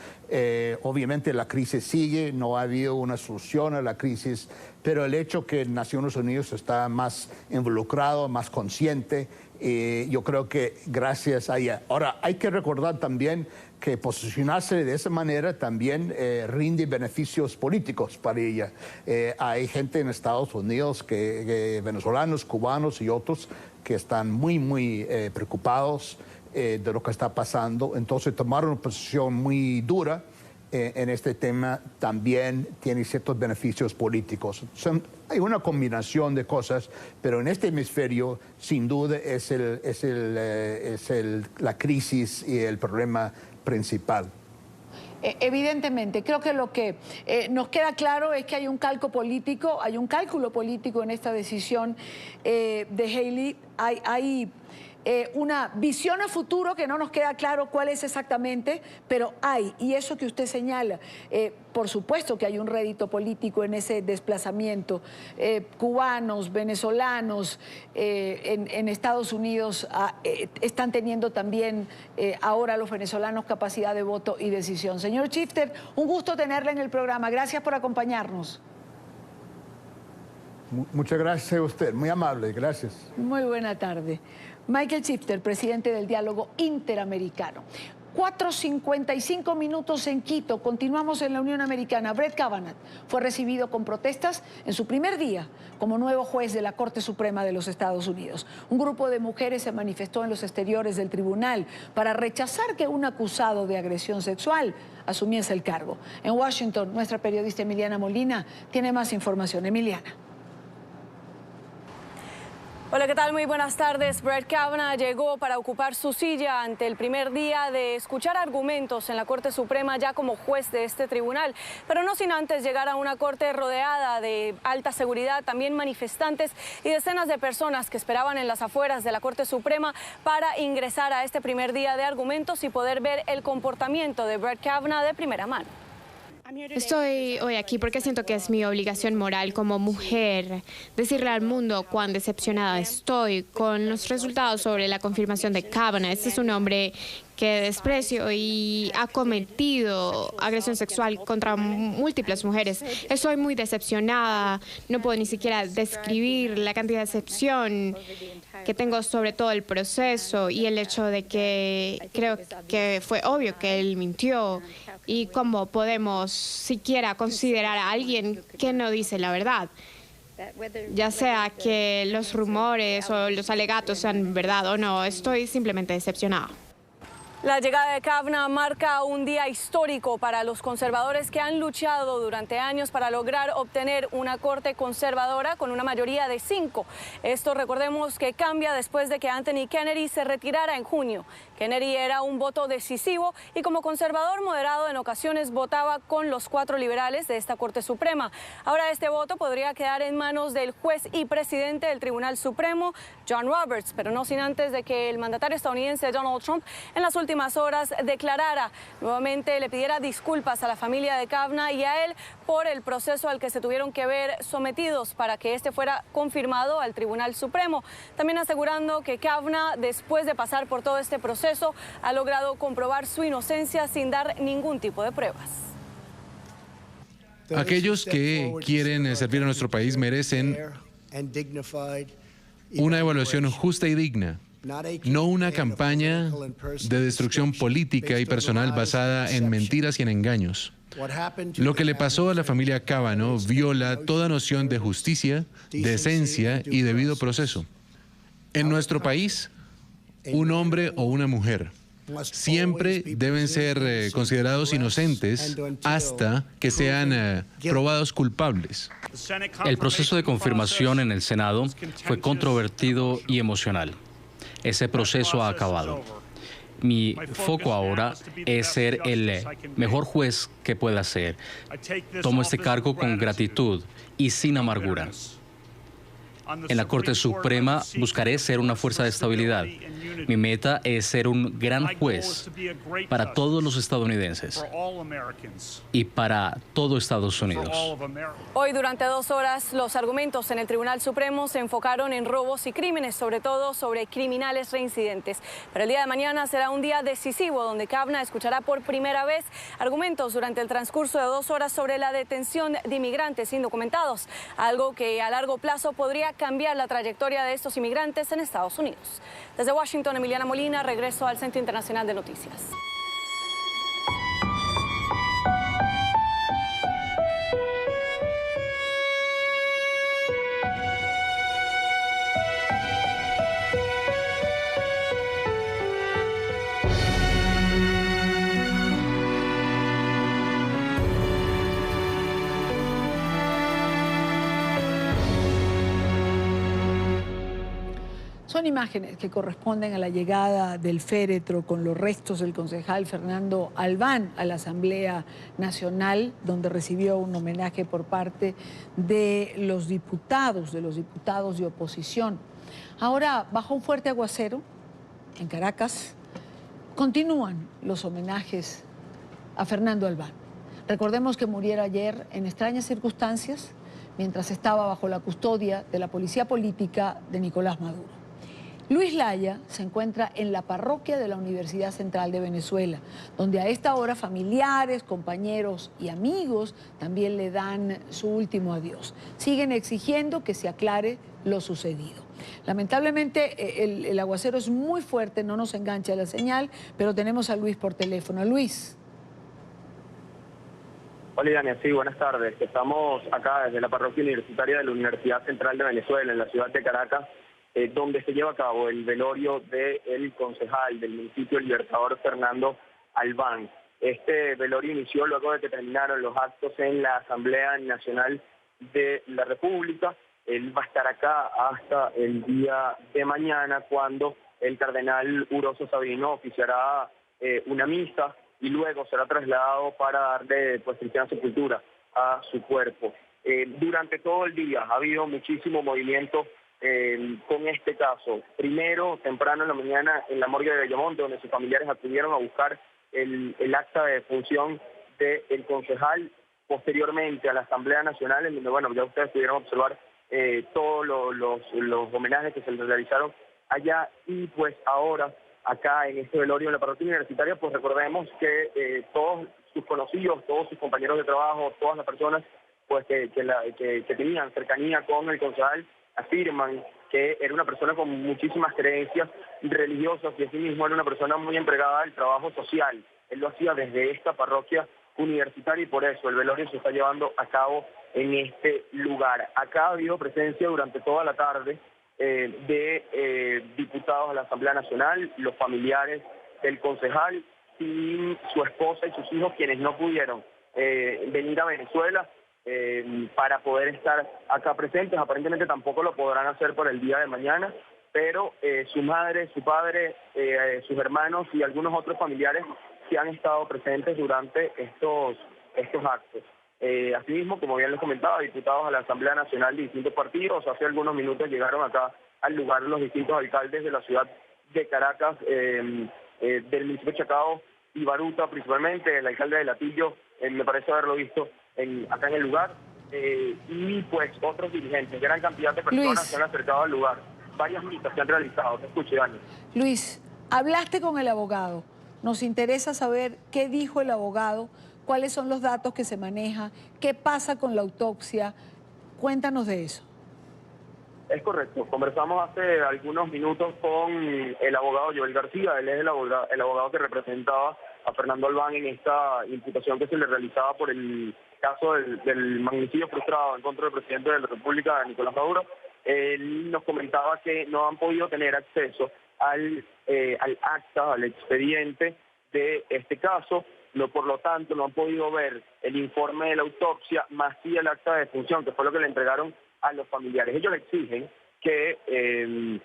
Obviamente la crisis sigue, no ha habido una solución a la crisis, pero el hecho que Naciones Unidas está más involucrado, más consciente, yo creo que gracias a ella. Ahora, hay que recordar también que posicionarse de esa manera también rinde beneficios políticos para ella. Hay gente en Estados Unidos, venezolanos, cubanos y otros, que están muy preocupados de lo que está pasando. Entonces, tomar una posición muy dura en este tema también tiene ciertos beneficios políticos. Hay una combinación de cosas, pero en este hemisferio, sin duda, es la crisis y el problema principal. Evidentemente, creo que lo que nos queda claro es que hay un cálculo político en esta decisión de Haley. Hay una visión a futuro que no nos queda claro cuál es exactamente, pero hay, y eso que usted señala, por supuesto que hay un rédito político en ese desplazamiento. Cubanos, venezolanos en Estados Unidos están teniendo también ahora los venezolanos capacidad de voto y decisión. Señor Schifter, un gusto tenerle en el programa. Gracias por acompañarnos. Muchas gracias a usted, muy amable, gracias. Muy buena tarde. Michael Schifter, presidente del Diálogo Interamericano. 4:55 minutos en Quito. Continuamos en la Unión Americana. Brett Kavanaugh fue recibido con protestas en su primer día como nuevo juez de la Corte Suprema de los Estados Unidos. Un grupo de mujeres se manifestó en los exteriores del tribunal para rechazar que un acusado de agresión sexual asumiese el cargo. En Washington, nuestra periodista Emiliana Molina tiene más información. Emiliana. Hola, ¿qué tal? Muy buenas tardes. Brett Kavanaugh llegó para ocupar su silla ante el primer día de escuchar argumentos en la Corte Suprema ya como juez de este tribunal, pero no sin antes llegar a una corte rodeada de alta seguridad, también manifestantes y decenas de personas que esperaban en las afueras de la Corte Suprema para ingresar a este primer día de argumentos y poder ver el comportamiento de Brett Kavanaugh de primera mano. Estoy hoy aquí porque siento que es mi obligación moral como mujer decirle al mundo cuán decepcionada estoy con los resultados sobre la confirmación de Kavanaugh. Este es un hombre que desprecio y ha cometido agresión sexual contra múltiples mujeres. Estoy muy decepcionada, no puedo ni siquiera describir la cantidad de decepción que tengo sobre todo el proceso y el hecho de que creo que fue obvio que él mintió. ¿Y cómo podemos siquiera considerar a alguien que no dice la verdad? Ya sea que los rumores o los alegatos sean verdad o no, estoy simplemente decepcionada. La llegada de Kavanaugh marca un día histórico para los conservadores que han luchado durante años para lograr obtener una corte conservadora con una mayoría de 5. Esto, recordemos, que cambia después de que Anthony Kennedy se retirara en junio. Kennedy era un voto decisivo y como conservador moderado en ocasiones votaba con los 4 liberales de esta Corte Suprema. Ahora este voto podría quedar en manos del juez y presidente del Tribunal Supremo, John Roberts, pero no sin antes de que el mandatario estadounidense Donald Trump en las últimas horas declarara, nuevamente le pidiera disculpas a la familia de Kavanaugh y a él por el proceso al que se tuvieron que ver sometidos para que este fuera confirmado al Tribunal Supremo. También asegurando que Kavanaugh, después de pasar por todo este proceso, ha logrado comprobar su inocencia sin dar ningún tipo de pruebas. Aquellos que quieren servir a nuestro país merecen una evaluación justa y digna. No una campaña de destrucción política y personal basada en mentiras y en engaños. Lo que le pasó a la familia Kavanaugh viola toda noción de justicia, decencia y debido proceso. En nuestro país, un hombre o una mujer siempre deben ser considerados inocentes hasta que sean probados culpables. El proceso de confirmación en el Senado fue controvertido y emocional. Ese proceso ha acabado. Mi foco ahora es ser el mejor juez que pueda ser. Tomo este cargo con gratitud y sin amargura. En la Corte Suprema buscaré ser una fuerza de estabilidad. Mi meta es ser un gran juez para todos los estadounidenses y para todo Estados Unidos. Hoy, durante 2 horas, los argumentos en el Tribunal Supremo se enfocaron en robos y crímenes, sobre todo sobre criminales reincidentes. Pero el día de mañana será un día decisivo donde Kavanaugh escuchará por primera vez argumentos durante el transcurso de 2 horas sobre la detención de inmigrantes indocumentados, algo que a largo plazo podría cambiar la trayectoria de estos inmigrantes en Estados Unidos. Desde Washington, Emiliana Molina, regreso al Centro Internacional de Noticias. Son imágenes que corresponden a la llegada del féretro con los restos del concejal Fernando Albán a la Asamblea Nacional, donde recibió un homenaje por parte de los diputados de oposición. Ahora, bajo un fuerte aguacero, en Caracas, continúan los homenajes a Fernando Albán. Recordemos que muriera ayer en extrañas circunstancias, mientras estaba bajo la custodia de la policía política de Nicolás Maduro. Luis Laya se encuentra en la parroquia de la Universidad Central de Venezuela, donde a esta hora familiares, compañeros y amigos también le dan su último adiós. Siguen exigiendo que se aclare lo sucedido. Lamentablemente el aguacero es muy fuerte, no nos engancha la señal, pero tenemos a Luis por teléfono. Luis. Hola, Dania, sí, buenas tardes. Estamos acá desde la parroquia universitaria de la Universidad Central de Venezuela, en la ciudad de Caracas, donde se lleva a cabo el velorio del concejal del municipio Libertador, Fernando Albán. Este velorio inició luego de que terminaron los actos en la Asamblea Nacional de la República. Él va a estar acá hasta el día de mañana, cuando el cardenal Uroso Sabino oficiará una misa y luego será trasladado para darle cristiana sepultura a su cuerpo. Durante todo el día ha habido muchísimo movimiento con este caso. Primero, temprano en la mañana, en la morgue de Bellamonte, donde sus familiares acudieron a buscar el acta de defunción del concejal. Posteriormente a la Asamblea Nacional, en donde, ya ustedes pudieron observar todos los homenajes que se les realizaron allá. Y pues ahora, acá en este velorio en la parroquia universitaria, pues recordemos que todos sus conocidos, todos sus compañeros de trabajo, todas las personas pues que tenían cercanía con el concejal, afirman que era una persona con muchísimas creencias religiosas y asimismo era una persona muy entregada al trabajo social. Él lo hacía desde esta parroquia universitaria y por eso el velorio se está llevando a cabo en este lugar. Acá ha habido presencia durante toda la tarde de diputados de la Asamblea Nacional, los familiares del concejal y su esposa y sus hijos, quienes no pudieron venir a Venezuela para poder estar acá presentes. Aparentemente tampoco lo podrán hacer por el día de mañana, pero su madre, su padre, sus hermanos y algunos otros familiares que han estado presentes durante estos actos. Asimismo, como bien les comentaba, diputados a la Asamblea Nacional de distintos partidos, hace algunos minutos llegaron acá al lugar los distintos alcaldes de la ciudad de Caracas, del municipio de Chacao y Baruta principalmente, el alcalde de Latillo, me parece haberlo visto acá en el lugar, y pues otros dirigentes, gran cantidad de personas Luis, se han acercado al lugar, varias visitas se han realizado. Te escucho, Dani. Luis, hablaste con el abogado, nos interesa saber qué dijo el abogado, cuáles son los datos que se manejan, qué pasa con la autopsia, cuéntanos de eso. Es correcto, conversamos hace algunos minutos con el abogado Joel García, él es el abogado que representaba a Fernando Albán en esta imputación que se le realizaba por el caso del magnicidio frustrado en contra del presidente de la República, Nicolás Maduro. Él nos comentaba que no han podido tener acceso al acta, al expediente de este caso, por lo tanto no han podido ver el informe de la autopsia, más sí el acta de defunción, que fue lo que le entregaron a los familiares. Ellos le exigen que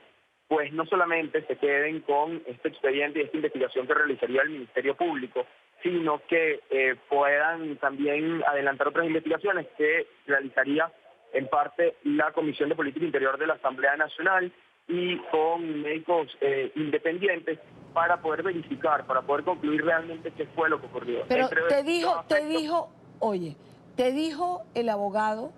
pues no solamente se queden con este expediente y esta investigación que realizaría el Ministerio Público, sino que puedan también adelantar otras investigaciones que realizaría en parte la Comisión de Política Interior de la Asamblea Nacional y con médicos independientes para poder verificar, para poder concluir realmente qué fue lo que ocurrió. Pero te dijo el abogado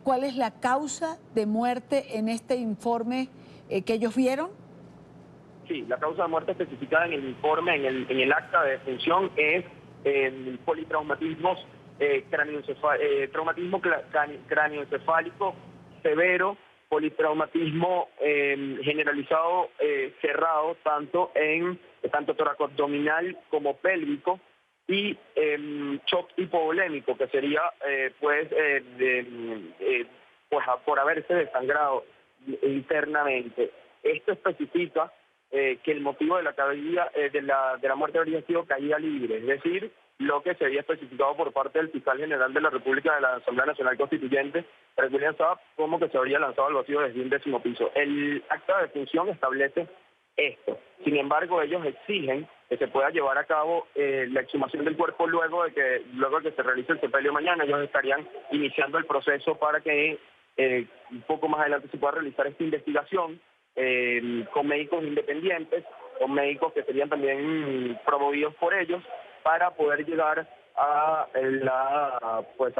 cuál es la causa de muerte en este informe que ellos vieron. Sí, la causa de muerte especificada en el informe, en el acta de defunción, es politraumatismos, traumatismo cráneoencefálico severo, politraumatismo generalizado cerrado, tanto toracoabdominal como pélvico, y shock hipovolémico, que sería por haberse desangrado internamente. Esto especifica que el motivo de la caída de la muerte habría sido caída libre, es decir, lo que se había especificado por parte del fiscal general de la República de la Asamblea Nacional Constituyente, William Saab, como que se habría lanzado al vacío desde un 10º piso. El acta de defunción establece esto. Sin embargo, ellos exigen que se pueda llevar a cabo la exhumación del cuerpo luego de que se realice el sepelio mañana. Ellos estarían iniciando el proceso para que un poco más adelante se pueda realizar esta investigación con médicos independientes, con médicos que serían también promovidos por ellos, para poder llegar a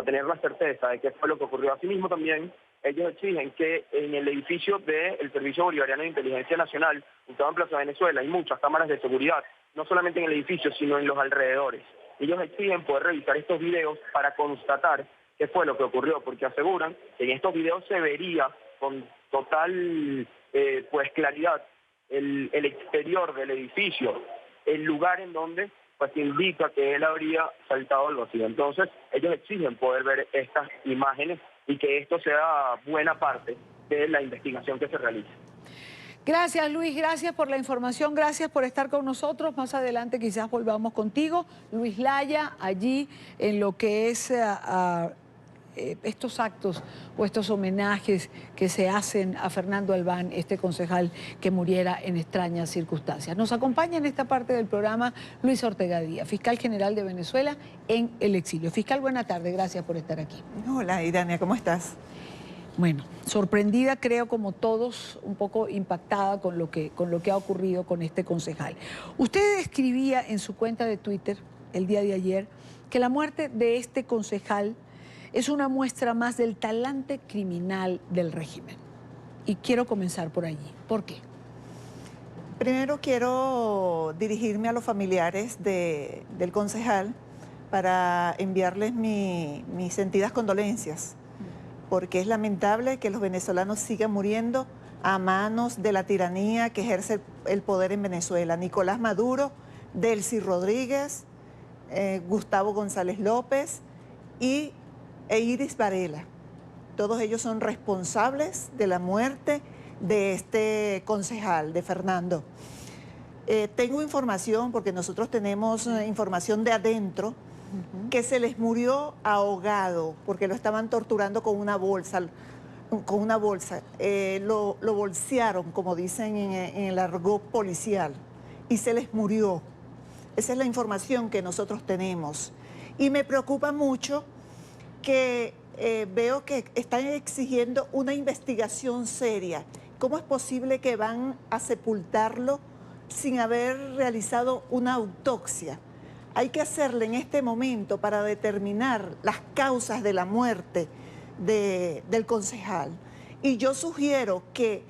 tener la certeza de qué fue lo que ocurrió. Asimismo, también ellos exigen que en el edificio del Servicio Bolivariano de Inteligencia Nacional, ubicado en Plaza Venezuela, hay muchas cámaras de seguridad, no solamente en el edificio, sino en los alrededores. Ellos exigen poder revisar estos videos para constatar qué fue lo que ocurrió, porque aseguran que en estos videos se vería con total claridad el exterior del edificio, el lugar en donde indica que él habría saltado al vacío. Entonces, ellos exigen poder ver estas imágenes y que esto sea buena parte de la investigación que se realice. Gracias, Luis, gracias por la información, gracias por estar con nosotros. Más adelante quizás volvamos contigo. Luis Laya, allí en lo que es estos actos o estos homenajes que se hacen a Fernando Albán, este concejal que muriera en extrañas circunstancias. Nos acompaña en esta parte del programa Luis Ortega Díaz, fiscal general de Venezuela en el exilio. Fiscal, buena tarde, gracias por estar aquí. Hola, Idania, ¿cómo estás? Bueno, sorprendida, creo, como todos, un poco impactada con lo que ha ocurrido con este concejal. Usted escribía en su cuenta de Twitter el día de ayer que la muerte de este concejal es una muestra más del talante criminal del régimen. Y quiero comenzar por allí. ¿Por qué? Primero quiero dirigirme a los familiares del concejal para enviarles mis sentidas condolencias, porque es lamentable que los venezolanos sigan muriendo a manos de la tiranía que ejerce el poder en Venezuela. Nicolás Maduro, Delcy Rodríguez, Gustavo González López e Iris Varela. Todos ellos son responsables de la muerte de este concejal, de Fernando. Tengo información, porque nosotros tenemos información de adentro, que se les murió ahogado porque lo estaban torturando con una bolsa. Lo bolsearon, como dicen en el argot policial, y se les murió. Esa es la información que nosotros tenemos. Y me preocupa mucho que veo que están exigiendo una investigación seria. ¿Cómo es posible que van a sepultarlo sin haber realizado una autopsia? Hay que hacerle en este momento para determinar las causas de la muerte del concejal. Y yo sugiero que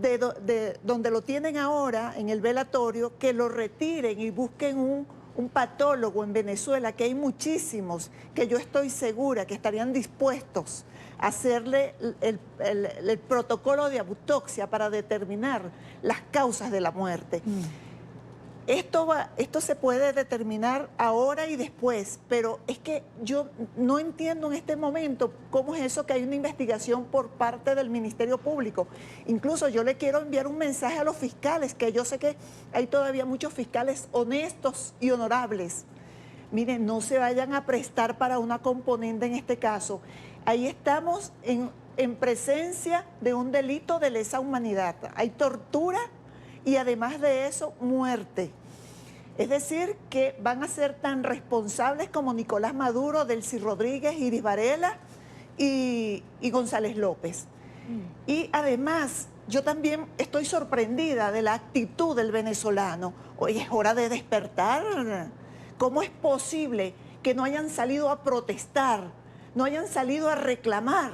de donde lo tienen ahora, en el velatorio, que lo retiren y busquen un patólogo en Venezuela, que hay muchísimos, que yo estoy segura que estarían dispuestos a hacerle el protocolo de autopsia para determinar las causas de la muerte. Esto se puede determinar ahora y después, pero es que yo no entiendo en este momento cómo es eso que hay una investigación por parte del Ministerio Público. Incluso yo le quiero enviar un mensaje a los fiscales, que yo sé que hay todavía muchos fiscales honestos y honorables. Miren, no se vayan a prestar para una componenda en este caso. Ahí estamos en presencia de un delito de lesa humanidad. Hay tortura y además de eso, muerte. Es decir, que van a ser tan responsables como Nicolás Maduro, Delcy Rodríguez, Iris Varela y González López. Y además, yo también estoy sorprendida de la actitud del venezolano. Oye, es hora de despertar. ¿Cómo es posible que no hayan salido a protestar, no hayan salido a reclamar?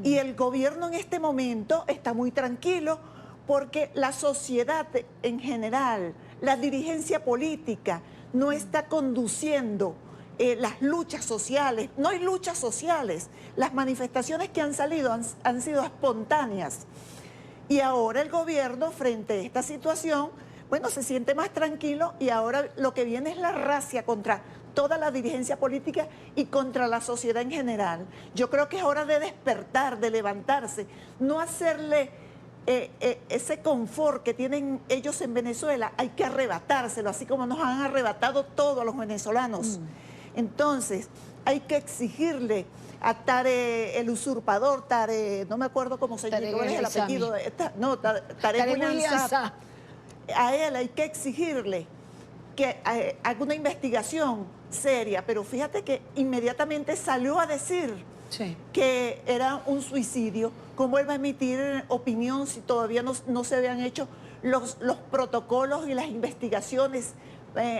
Y el gobierno en este momento está muy tranquilo porque la sociedad en general, la dirigencia política, no está conduciendo las luchas sociales. No hay luchas sociales. Las manifestaciones que han salido han sido espontáneas. Y ahora el gobierno, frente a esta situación, bueno, se siente más tranquilo y ahora lo que viene es la racia contra toda la dirigencia política y contra la sociedad en general. Yo creo que es hora de despertar, de levantarse, no hacerle ese confort que tienen ellos en Venezuela, hay que arrebatárselo, así como nos han arrebatado todos los venezolanos. Entonces, hay que exigirle a Tarek, el usurpador, Tarek, no me acuerdo cómo se llama, ¿cuál es el apellido? Tarek William Saab. A él hay que exigirle que haga una investigación seria, pero fíjate que inmediatamente salió a decir que era un suicidio. ¿Cómo él va a emitir opinión si todavía no se habían hecho los protocolos y las investigaciones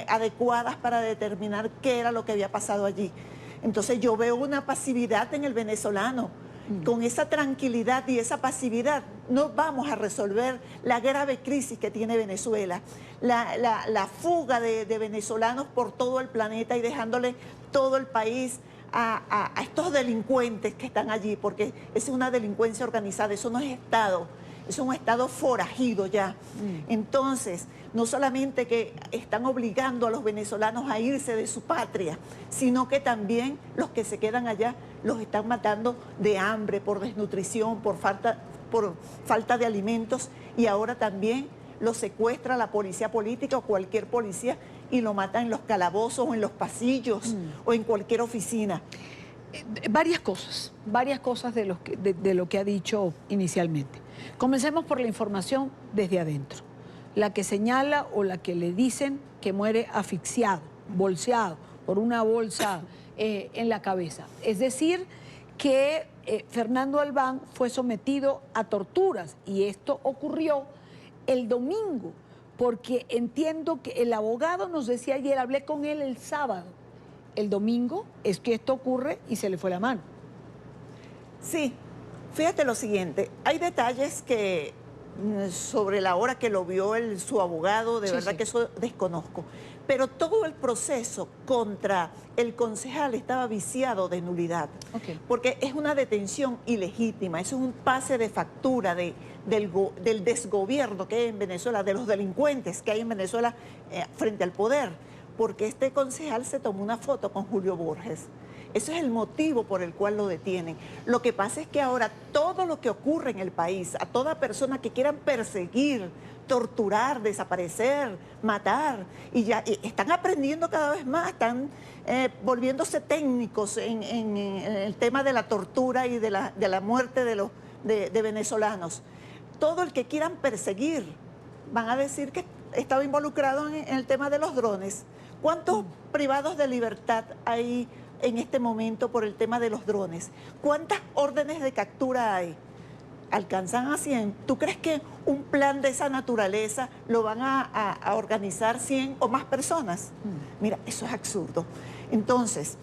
adecuadas para determinar qué era lo que había pasado allí? Entonces yo veo una pasividad en el venezolano. Con esa tranquilidad y esa pasividad no vamos a resolver la grave crisis que tiene Venezuela, la fuga de venezolanos por todo el planeta y dejándole todo el país a estos delincuentes que están allí, porque es una delincuencia organizada, eso no es Estado, es un Estado forajido ya. Entonces, no solamente que están obligando a los venezolanos a irse de su patria, sino que también los que se quedan allá los están matando de hambre, por desnutrición, por falta de alimentos, y ahora también los secuestra la policía política o cualquier policía y lo matan en los calabozos o en los pasillos o en cualquier oficina. Varias cosas de lo que ha dicho inicialmente. Comencemos por la información desde adentro. La que señala o la que le dicen que muere asfixiado, bolseado, por una bolsa en la cabeza. Es decir, que Fernando Albán fue sometido a torturas y esto ocurrió el domingo, porque entiendo que el abogado nos decía ayer, hablé con él el sábado, el domingo es que esto ocurre y se le fue la mano. Sí, fíjate lo siguiente, hay detalles que sobre la hora que lo vio su abogado, de verdad que eso desconozco, pero todo el proceso contra el concejal estaba viciado de nulidad, porque es una detención ilegítima, eso es un pase de factura del desgobierno que hay en Venezuela, de los delincuentes que hay en Venezuela frente al poder, porque este concejal se tomó una foto con Julio Borges. Ese es el motivo por el cual lo detienen. Lo que pasa es que ahora todo lo que ocurre en el país, a toda persona que quieran perseguir, torturar, desaparecer, matar, y ya están aprendiendo cada vez más, están volviéndose técnicos en el tema de la tortura y de la muerte de venezolanos. Todo el que quieran perseguir, van a decir que estaba involucrado en el tema de los drones. ¿Cuántos privados de libertad hay en este momento por el tema de los drones? ¿Cuántas órdenes de captura hay? ¿Alcanzan a 100? ¿Tú crees que un plan de esa naturaleza lo van a organizar 100 o más personas? Mira, eso es absurdo. Entonces,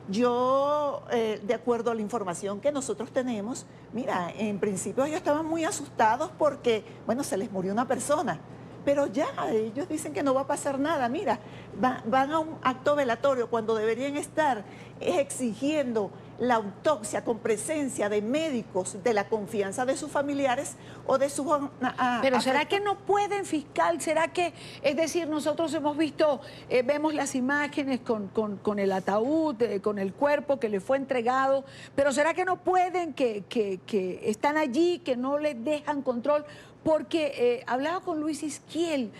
yo, de acuerdo a la información que nosotros tenemos, mira, en principio ellos estaban muy asustados porque, bueno, se les murió una persona. Pero ya, ellos dicen que no va a pasar nada. Mira, van a un acto velatorio cuando deberían estar exigiendo la autopsia con presencia de médicos de la confianza de sus familiares o de sus... Pero ¿será que no pueden, fiscal? ¿Será que, es decir, nosotros hemos visto, vemos las imágenes con el ataúd, con el cuerpo que le fue entregado, pero ¿será que no pueden, que están allí, que no les dejan control? Porque hablaba con Luis Isquiel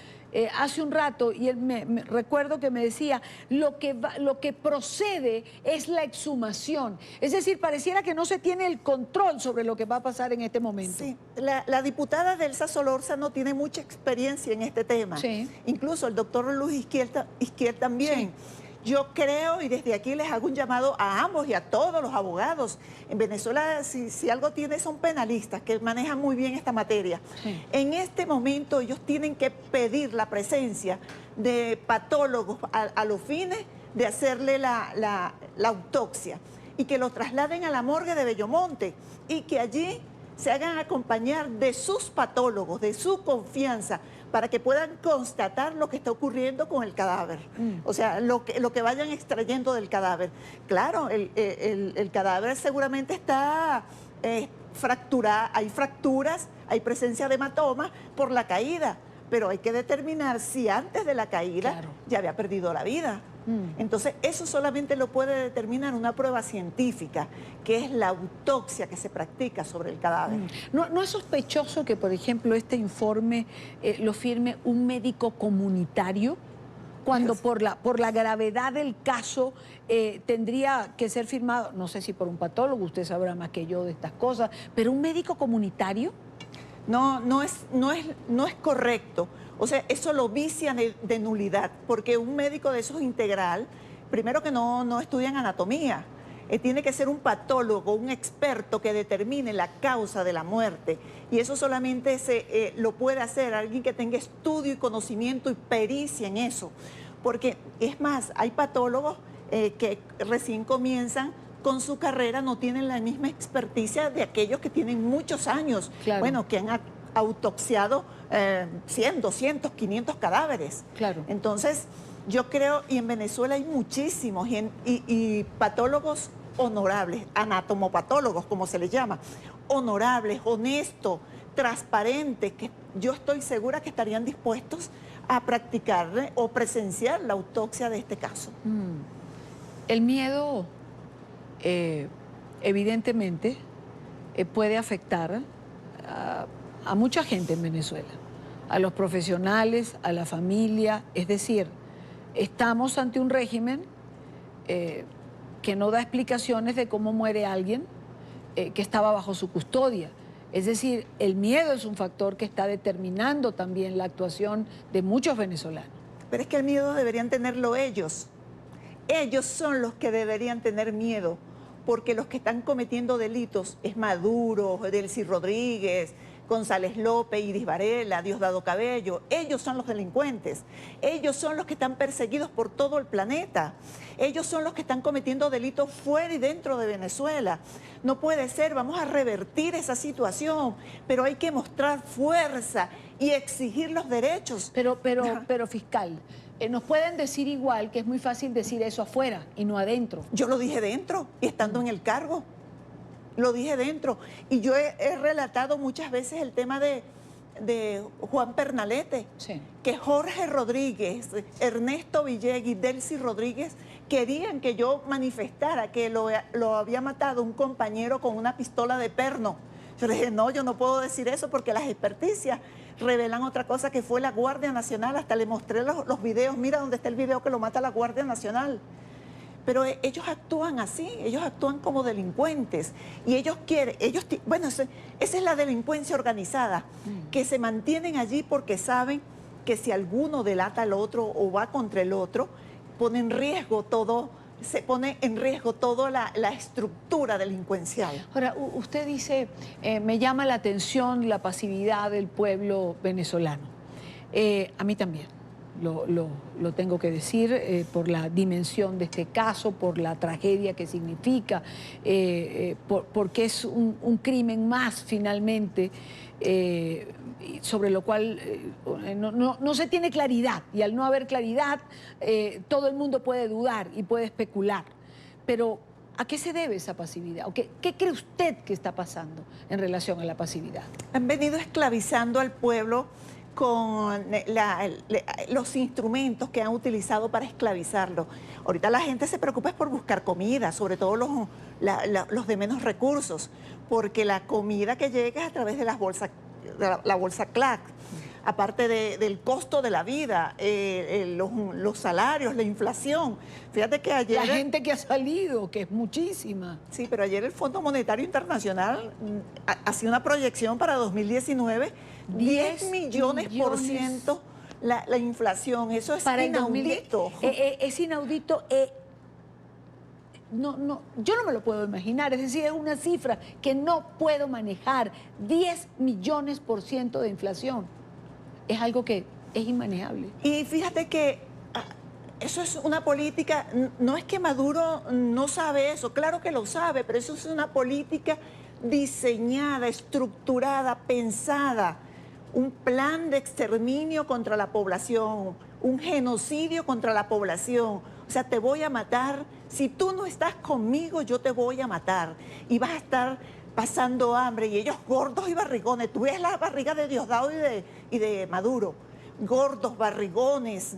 hace un rato y él recuerdo que me decía, lo que procede es la exhumación. Es decir, pareciera que no se tiene el control sobre lo que va a pasar en este momento. Sí, la diputada Delsa Solórzano tiene mucha experiencia en este tema. Sí. Incluso el doctor Luis Isquiel también. Sí. Yo creo, y desde aquí les hago un llamado a ambos y a todos los abogados. En Venezuela, si algo tiene, son penalistas que manejan muy bien esta materia. Sí. En este momento ellos tienen que pedir la presencia de patólogos a los fines de hacerle la autopsia y que lo trasladen a la morgue de Bellomonte y que allí se hagan acompañar de sus patólogos, de su confianza, para que puedan constatar lo que está ocurriendo con el cadáver. O sea, lo que vayan extrayendo del cadáver. Claro, el cadáver seguramente está fracturado, hay fracturas, hay presencia de hematomas por la caída, pero hay que determinar si antes de la caída ya había perdido la vida. Entonces, eso solamente lo puede determinar una prueba científica, que es la autopsia que se practica sobre el cadáver. ¿No es sospechoso que, por ejemplo, este informe lo firme un médico comunitario? Cuando por la gravedad del caso tendría que ser firmado, no sé si por un patólogo, usted sabrá más que yo de estas cosas, pero un médico comunitario. No es correcto. O sea, eso lo vicia de nulidad, porque un médico de esos integral, primero que no estudian anatomía, tiene que ser un patólogo, un experto que determine la causa de la muerte. Y eso solamente lo puede hacer alguien que tenga estudio y conocimiento y pericia en eso. Porque, es más, hay patólogos que recién comienzan con su carrera, no tienen la misma experticia de aquellos que tienen muchos años, bueno, que han autopsiado 100, 200, 500 cadáveres. Entonces, yo creo, y en Venezuela hay muchísimos, y patólogos honorables, anatomopatólogos, como se les llama, honorables, honestos, transparentes, que yo estoy segura que estarían dispuestos a practicar o presenciar la autopsia de este caso. El miedo, evidentemente, puede afectar a mucha gente en Venezuela, a los profesionales, a la familia. Es decir, estamos ante un régimen que no da explicaciones de cómo muere alguien que estaba bajo su custodia. Es decir, el miedo es un factor que está determinando también la actuación de muchos venezolanos. Pero es que el miedo deberían tenerlo ellos. Ellos son los que deberían tener miedo, porque los que están cometiendo delitos es Maduro, Delcy Rodríguez, González López, Iris Varela, Diosdado Cabello. Ellos son los delincuentes. Ellos son los que están perseguidos por todo el planeta. Ellos son los que están cometiendo delitos fuera y dentro de Venezuela. No puede ser, vamos a revertir esa situación, pero hay que mostrar fuerza y exigir los derechos. Pero fiscal, nos pueden decir igual que es muy fácil decir eso afuera y no adentro. Yo lo dije dentro y estando en el cargo. Lo dije dentro. Y yo he relatado muchas veces el tema de Juan Pernalete, que Jorge Rodríguez, Ernesto Villegui, Delcy Rodríguez querían que yo manifestara que lo había matado un compañero con una pistola de perno. Yo le dije, no, yo no puedo decir eso porque las experticias revelan otra cosa, que fue la Guardia Nacional. Hasta le mostré los videos, mira dónde está el video que lo mata la Guardia Nacional. Pero ellos actúan así, ellos actúan como delincuentes y ellos quieren, bueno, esa es la delincuencia organizada, que se mantienen allí porque saben que si alguno delata al otro o va contra el otro, pone en riesgo todo, se pone en riesgo toda la estructura delincuencial. Ahora, usted dice, me llama la atención la pasividad del pueblo venezolano. A mí también. Lo tengo que decir, por la dimensión de este caso, por la tragedia que significa, porque es un crimen más finalmente, sobre lo cual no se tiene claridad, y al no haber claridad todo el mundo puede dudar y puede especular. Pero ¿a qué se debe esa pasividad? ¿Qué cree usted que está pasando en relación a la pasividad? Han venido esclavizando al pueblo con los instrumentos que han utilizado para esclavizarlo. Ahorita la gente se preocupa por buscar comida, sobre todo los de menos recursos, porque la comida que llega es a través de la bolsa CLAC, aparte del costo de la vida, los salarios, la inflación. Fíjate que ayer... La gente que ha salido, que es muchísima. Sí, pero ayer el Fondo Monetario Internacional hacía una proyección para 2019, 10 millones % la inflación. Eso es para inaudito. Es inaudito. Yo no me lo puedo imaginar. Es decir, es una cifra que no puedo manejar. 10 millones% de inflación. Es algo que es inmanejable. Y fíjate que eso es una política, no es que Maduro no sabe eso, claro que lo sabe, pero eso es una política diseñada, estructurada, pensada, un plan de exterminio contra la población, un genocidio contra la población. O sea, te voy a matar, si tú no estás conmigo, yo te voy a matar y vas a estar pasando hambre. Y ellos gordos y barrigones, tú ves la barriga de Diosdado y de Maduro, gordos, barrigones,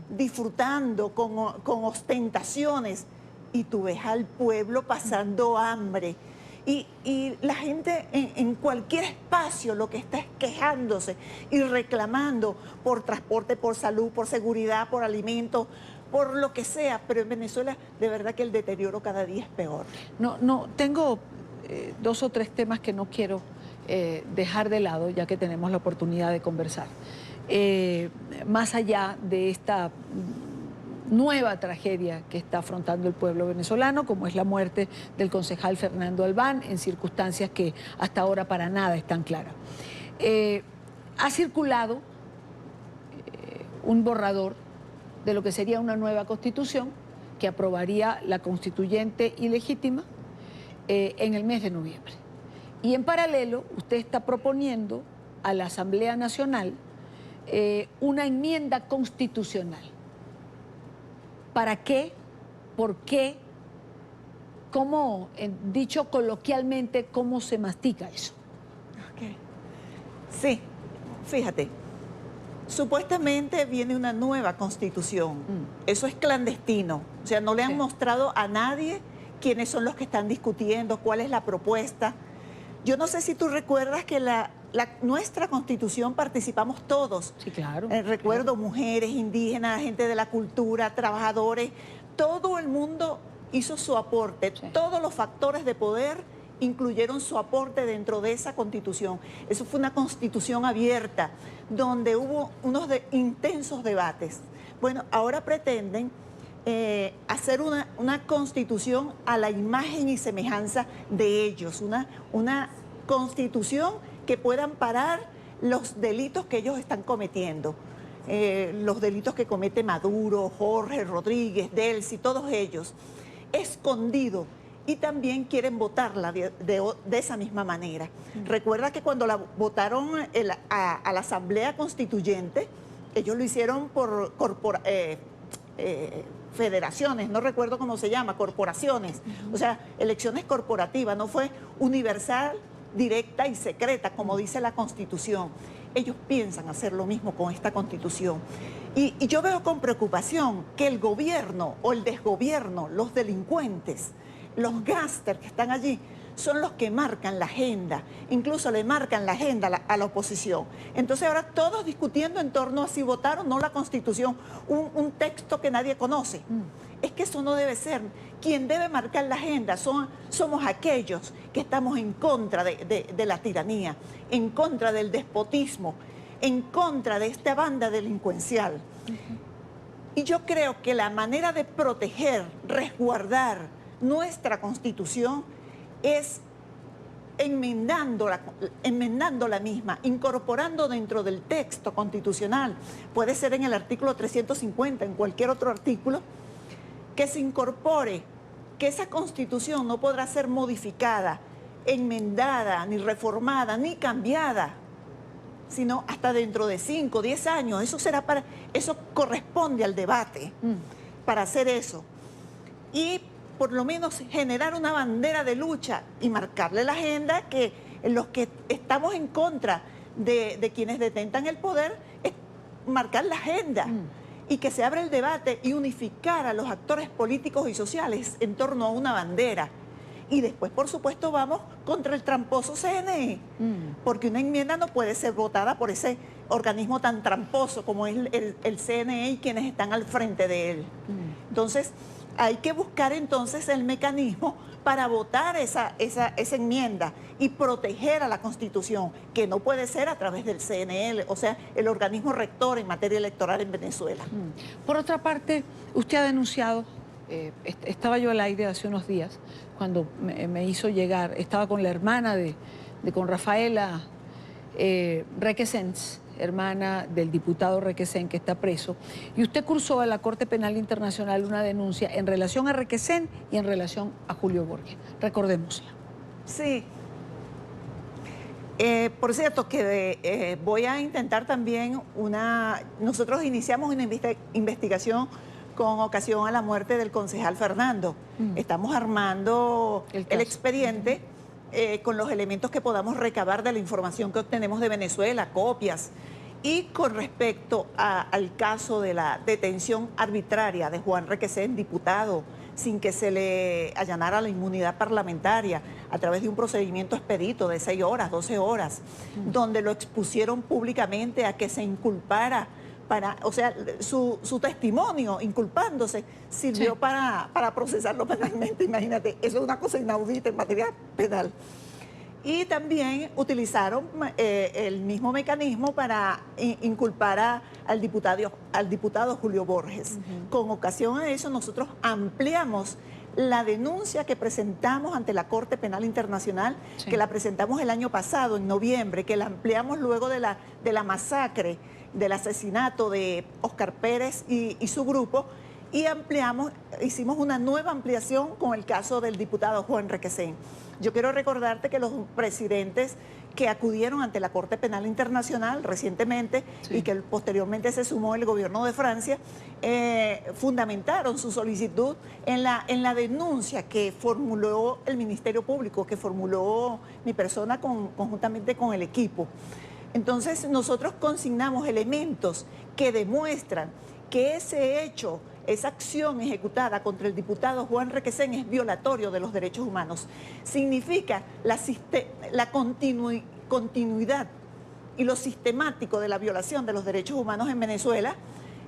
disfrutando con ostentaciones, y tú ves al pueblo pasando hambre. Y la gente en cualquier espacio lo que está es quejándose y reclamando por transporte, por salud, por seguridad, por alimentos, por lo que sea. Pero en Venezuela de verdad que el deterioro cada día es peor. Tengo 2 o 3 temas que no quiero dejar de lado, ya que tenemos la oportunidad de conversar. Más allá de esta nueva tragedia que está afrontando el pueblo venezolano, como es la muerte del concejal Fernando Albán, en circunstancias que hasta ahora para nada están claras. Ha circulado un borrador de lo que sería una nueva constitución que aprobaría la constituyente ilegítima en el mes de noviembre. Y en paralelo, usted está proponiendo a la Asamblea Nacional una enmienda constitucional. ¿Para qué? ¿Por qué? ¿Cómo, dicho coloquialmente, cómo se mastica eso? Okay. Sí, fíjate, supuestamente viene una nueva constitución. Eso es clandestino. O sea, no le han mostrado a nadie quiénes son los que están discutiendo, cuál es la propuesta. Yo no sé si tú recuerdas que nuestra constitución participamos todos. Sí, claro. Recuerdo mujeres, indígenas, gente de la cultura, trabajadores. Todo el mundo hizo su aporte. Sí. Todos los factores de poder incluyeron su aporte dentro de esa constitución. Eso fue una constitución abierta, donde hubo unos intensos debates. Bueno, ahora pretenden hacer una constitución a la imagen y semejanza de ellos, una constitución que pueda amparar los delitos que ellos están cometiendo, los delitos que comete Maduro, Jorge Rodríguez, Delcy, todos ellos, escondido, y también quieren votarla de esa misma manera. Recuerda que cuando la votaron a la Asamblea Constituyente, ellos lo hicieron por federaciones, no recuerdo cómo se llama, corporaciones, o sea, elecciones corporativas, no fue universal, directa y secreta, como dice la Constitución. Ellos piensan hacer lo mismo con esta Constitución. Y yo veo con preocupación que el gobierno o el desgobierno, los delincuentes, los gángsters que están allí, son los que marcan la agenda, incluso le marcan la agenda a la oposición. Entonces ahora todos discutiendo en torno a si votaron o no la Constitución, un texto que nadie conoce. Es que eso no debe ser. Quien debe marcar la agenda somos aquellos que estamos en contra de la tiranía, en contra del despotismo, en contra de esta banda delincuencial. Y yo creo que la manera de proteger, resguardar nuestra Constitución es enmendando la misma, incorporando dentro del texto constitucional, puede ser en el artículo 350, en cualquier otro artículo, que se incorpore que esa Constitución no podrá ser modificada, enmendada, ni reformada, ni cambiada, sino hasta dentro de 5 o 10 años. Eso corresponde al debate para hacer eso. Y por lo menos generar una bandera de lucha y marcarle la agenda que los que estamos en contra de quienes detentan el poder, es marcar la agenda y que se abra el debate y unificar a los actores políticos y sociales en torno a una bandera. Y después, por supuesto, vamos contra el tramposo CNE, porque una enmienda no puede ser votada por ese organismo tan tramposo como es el CNE y quienes están al frente de él. Entonces, hay que buscar entonces el mecanismo para votar esa enmienda y proteger a la Constitución, que no puede ser a través del CNE, o sea, el organismo rector en materia electoral en Venezuela. Por otra parte, usted ha denunciado, estaba yo al aire hace unos días, cuando me hizo llegar, estaba con la hermana con Rafaela Requesens, hermana del diputado Requesens, que está preso, y usted cursó a la Corte Penal Internacional una denuncia en relación a Requesens y en relación a Julio Borges. Recordémosla. Sí. Por cierto, que voy a intentar también nosotros iniciamos una investigación con ocasión a la muerte del concejal Fernando. Estamos armando el expediente con los elementos que podamos recabar de la información que obtenemos de Venezuela, copias. Y con respecto al caso de la detención arbitraria de Juan Requesens, diputado, sin que se le allanara la inmunidad parlamentaria, a través de un procedimiento expedito de 6 horas, 12 horas, donde lo expusieron públicamente a que se inculpara, o sea, su testimonio inculpándose sirvió para procesarlo penalmente. Imagínate, eso es una cosa inaudita en materia penal. Y también utilizaron el mismo mecanismo para inculpar al diputado Julio Borges. Con ocasión a eso, nosotros ampliamos la denuncia que presentamos ante la Corte Penal Internacional, que la presentamos el año pasado, en noviembre, que la ampliamos luego de la masacre, del asesinato de Óscar Pérez y su grupo, y hicimos una nueva ampliación con el caso del diputado Juan Requesens. Yo quiero recordarte que los presidentes que acudieron ante la Corte Penal Internacional recientemente y que posteriormente se sumó el gobierno de Francia, fundamentaron su solicitud en la denuncia que formuló el Ministerio Público, que formuló mi persona conjuntamente con el equipo. Entonces nosotros consignamos elementos que demuestran que ese hecho, esa acción ejecutada contra el diputado Juan Requesens es violatorio de los derechos humanos. Significa la continuidad y lo sistemático de la violación de los derechos humanos en Venezuela,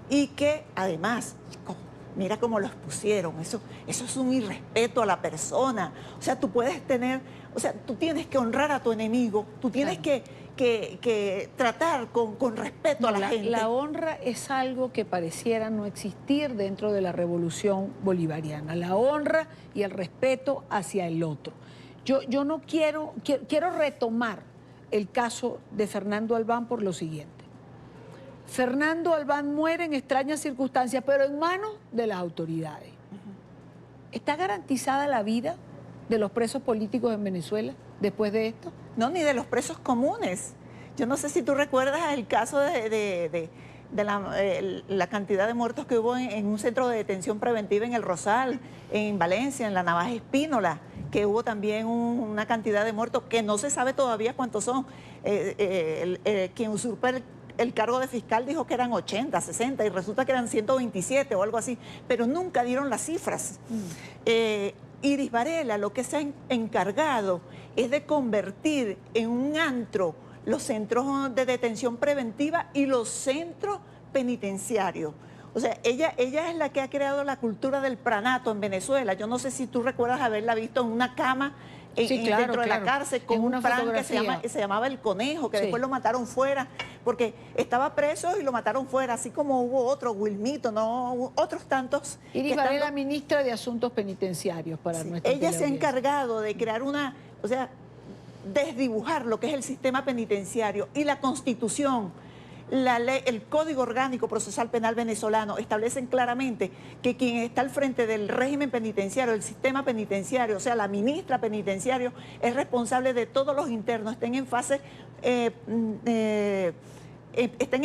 y que además, mira cómo lo expusieron, eso es un irrespeto a la persona. O sea, tú tienes que honrar a tu enemigo, tú tienes que tratar con respeto a la gente. La honra es algo que pareciera no existir dentro de la revolución bolivariana. La honra y el respeto hacia el otro. Yo no quiero retomar el caso de Fernando Albán por lo siguiente. Fernando Albán muere en extrañas circunstancias, pero en manos de las autoridades. ¿Está garantizada la vida de los presos políticos en Venezuela después de esto? No, ni de los presos comunes. Yo no sé si tú recuerdas el caso de la cantidad de muertos que hubo en un centro de detención preventiva en El Rosal, en Valencia, en la Navaja Espínola, que hubo también una cantidad de muertos que no se sabe todavía cuántos son. Quien usurpa el cargo de fiscal dijo que eran 80, 60 y resulta que eran 127 o algo así, pero nunca dieron las cifras. Iris Varela lo que se ha encargado es de convertir en un antro los centros de detención preventiva y los centros penitenciarios. O sea, ella es la que ha creado la cultura del pranato en Venezuela. Yo no sé si tú recuerdas haberla visto en una cama dentro de la cárcel con un Fran que se llamaba El Conejo, que después lo mataron fuera, porque estaba preso y lo mataron fuera, así como hubo otro, Wilmito, no, otros tantos. Iris Varela, ministra de Asuntos Penitenciarios para nuestra Ella se ha encargado de crear desdibujar lo que es el sistema penitenciario y la Constitución. La ley, el Código Orgánico Procesal Penal venezolano establecen claramente que quien está al frente del régimen penitenciario, el sistema penitenciario, o sea, la ministra penitenciario, es responsable de todos los internos, estén en fase, estén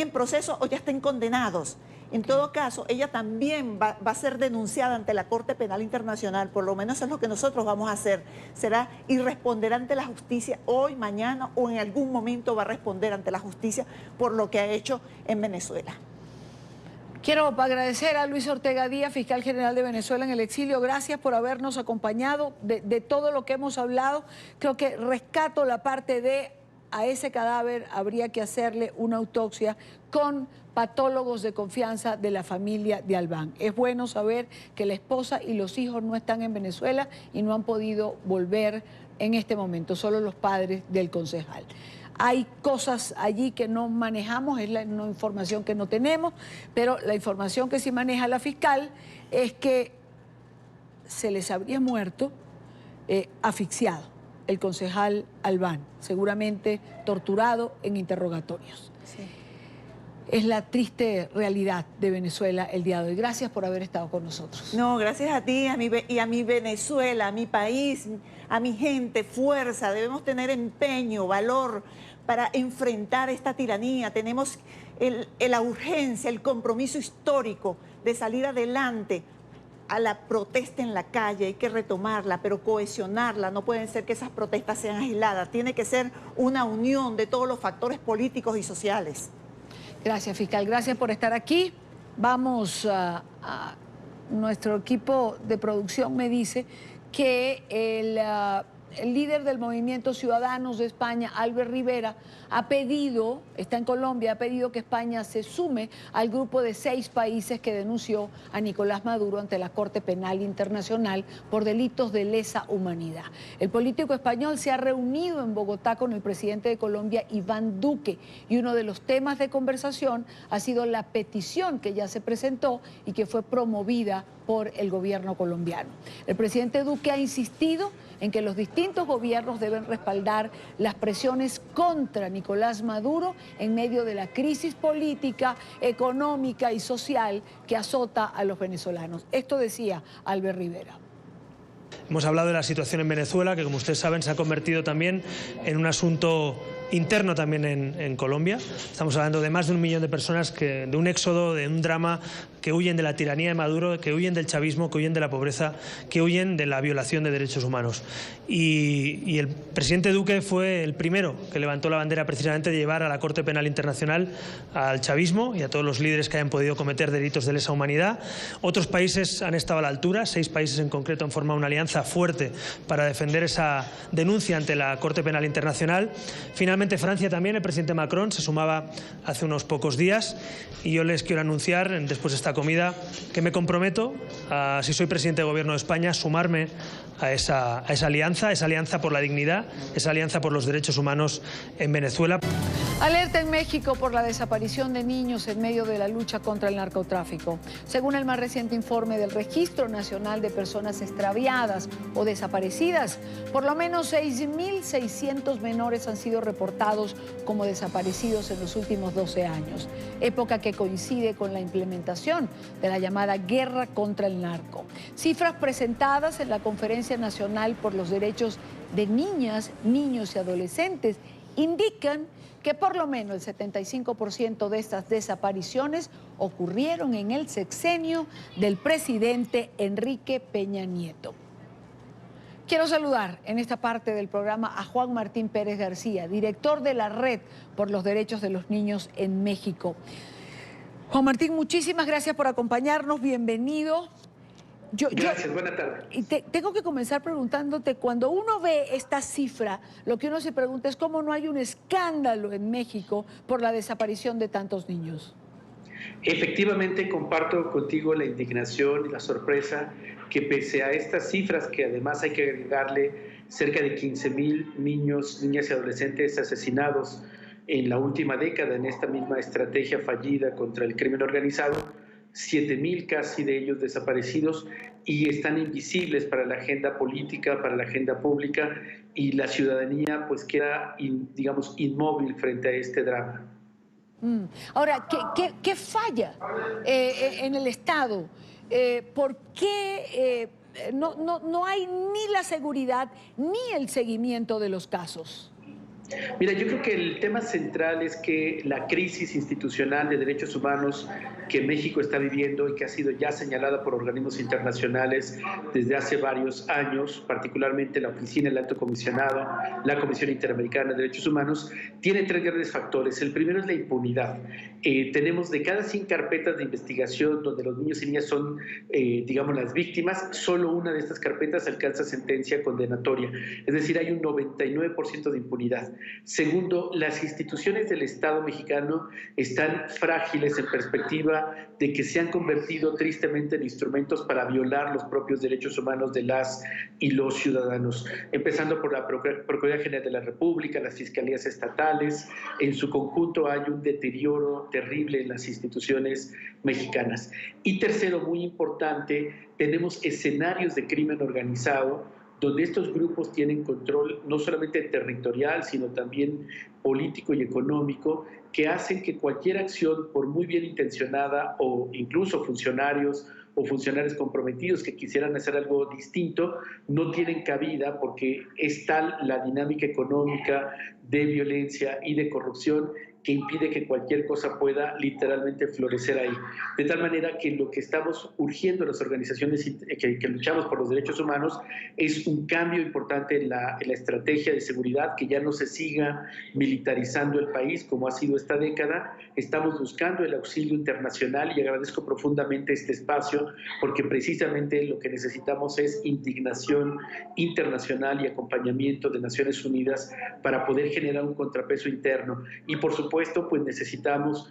en proceso o ya estén condenados. En todo caso, ella también va a ser denunciada ante la Corte Penal Internacional, por lo menos eso es lo que nosotros vamos a hacer. Será y responderá ante la justicia hoy, mañana o en algún momento va a responder ante la justicia por lo que ha hecho en Venezuela. Quiero agradecer a Luis Ortega Díaz, fiscal general de Venezuela en el exilio. Gracias por habernos acompañado de todo lo que hemos hablado. Creo que rescato la parte de a ese cadáver habría que hacerle una autopsia con patólogos de confianza de la familia de Albán. Es bueno saber que la esposa y los hijos no están en Venezuela y no han podido volver en este momento, solo los padres del concejal. Hay cosas allí que no manejamos, es la información que no tenemos, pero la información que sí maneja la fiscal es que se les habría muerto asfixiado el concejal Albán, seguramente torturado en interrogatorios. Sí. Es la triste realidad de Venezuela el día de hoy. Gracias por haber estado con nosotros. No, gracias a ti y a mi Venezuela, a mi país, a mi gente, fuerza. Debemos tener empeño, valor para enfrentar esta tiranía. Tenemos la urgencia, el compromiso histórico de salir adelante a la protesta en la calle. Hay que retomarla, pero cohesionarla. No pueden ser que esas protestas sean aisladas. Tiene que ser una unión de todos los factores políticos y sociales. Gracias, fiscal. Gracias por estar aquí. Vamos a nuestro equipo de producción me dice que el líder del Movimiento Ciudadanos de España, Albert Rivera, ha pedido, está en Colombia, ha pedido que España se sume al grupo de 6 países que denunció a Nicolás Maduro ante la Corte Penal Internacional por delitos de lesa humanidad. El político español se ha reunido en Bogotá con el presidente de Colombia, Iván Duque, y uno de los temas de conversación ha sido la petición que ya se presentó y que fue promovida por el gobierno colombiano. El presidente Duque ha insistido en que los distintos gobiernos deben respaldar las presiones contra Nicolás Maduro en medio de la crisis política, económica y social que azota a los venezolanos. Esto decía Albert Rivera. Hemos hablado de la situación en Venezuela, que como ustedes saben se ha convertido también en un asunto interno también en Colombia. Estamos hablando de más de 1 millón de personas, de un éxodo, de un drama, que huyen de la tiranía de Maduro, que huyen del chavismo, que huyen de la pobreza, que huyen de la violación de derechos humanos. Y el presidente Duque fue el primero que levantó la bandera precisamente de llevar a la Corte Penal Internacional al chavismo y a todos los líderes que hayan podido cometer delitos de lesa humanidad. Otros países han estado a la altura, 6 países en concreto han formado una alianza fuerte para defender esa denuncia ante la Corte Penal Internacional. Finalmente Francia también, el presidente Macron se sumaba hace unos pocos días y yo les quiero anunciar después de esta comida que me comprometo, si soy presidente de Gobierno de España, a sumarme a esa alianza por la dignidad, esa alianza por los derechos humanos en Venezuela. Alerta en México por la desaparición de niños en medio de la lucha contra el narcotráfico. Según el más reciente informe del Registro Nacional de Personas Extraviadas o Desaparecidas, por lo menos 6.600 menores han sido reportados como desaparecidos en los últimos 12 años, época que coincide con la implementación de la llamada guerra contra el narco. Cifras presentadas en la Conferencia Nacional por los Derechos de Niñas, Niños y Adolescentes indican que por lo menos el 75% de estas desapariciones ocurrieron en el sexenio del presidente Enrique Peña Nieto. Quiero saludar en esta parte del programa a Juan Martín Pérez García, director de la Red por los Derechos de los Niños en México. Juan Martín, muchísimas gracias por acompañarnos, bienvenido. Gracias, buena tarde. Y tengo que comenzar preguntándote, cuando uno ve esta cifra, lo que uno se pregunta es cómo no hay un escándalo en México por la desaparición de tantos niños. Efectivamente, comparto contigo la indignación y la sorpresa que pese a estas cifras, que además hay que agregarle cerca de 15,000 niños, niñas y adolescentes asesinados en la última década en esta misma estrategia fallida contra el crimen organizado, 7,000 casi de ellos desaparecidos y están invisibles para la agenda política, para la agenda pública, y la ciudadanía pues queda, digamos, inmóvil frente a este drama. Ahora, ¿qué falla en el Estado? ¿Por qué no hay ni la seguridad ni el seguimiento de los casos? Mira, yo creo que el tema central es que la crisis institucional de derechos humanos que México está viviendo y que ha sido ya señalada por organismos internacionales desde hace varios años, particularmente la Oficina del Alto Comisionado, la Comisión Interamericana de Derechos Humanos, tiene 3 grandes factores. El primero es la impunidad. Tenemos de cada 100 carpetas de investigación donde los niños y niñas son, digamos, las víctimas, solo una de estas carpetas alcanza sentencia condenatoria. Es decir, hay un 99% de impunidad. Segundo, las instituciones del Estado mexicano están frágiles en perspectiva de que se han convertido tristemente en instrumentos para violar los propios derechos humanos de las y los ciudadanos, empezando por la Procuraduría General de la República, las fiscalías estatales. En su conjunto hay un deterioro terrible en las instituciones mexicanas. Y tercero, muy importante, tenemos escenarios de crimen organizado donde estos grupos tienen control no solamente territorial, sino también político y económico, que hacen que cualquier acción, por muy bien intencionada, o incluso funcionarios comprometidos que quisieran hacer algo distinto, no tienen cabida porque es tal la dinámica económica de violencia y de corrupción que impide que cualquier cosa pueda literalmente florecer ahí. De tal manera que lo que estamos urgiendo las organizaciones que luchamos por los derechos humanos es un cambio importante en la estrategia de seguridad, que ya no se siga militarizando el país como ha sido esta década. Estamos buscando el auxilio internacional y agradezco profundamente este espacio porque precisamente lo que necesitamos es indignación internacional y acompañamiento de Naciones Unidas para poder generar un contrapeso interno. Y por supuesto, pues necesitamos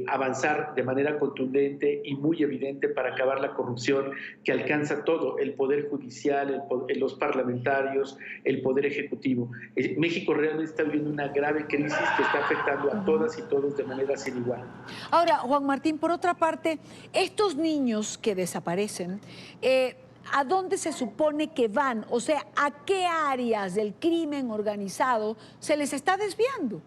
avanzar de manera contundente y muy evidente para acabar la corrupción que alcanza todo, el Poder Judicial, los parlamentarios, el Poder Ejecutivo. México realmente está viviendo una grave crisis que está afectando a todas y todos de manera sin igual. Ahora, Juan Martín, por otra parte, estos niños que desaparecen, ¿a dónde se supone que van? O sea, ¿a qué áreas del crimen organizado se les está desviando?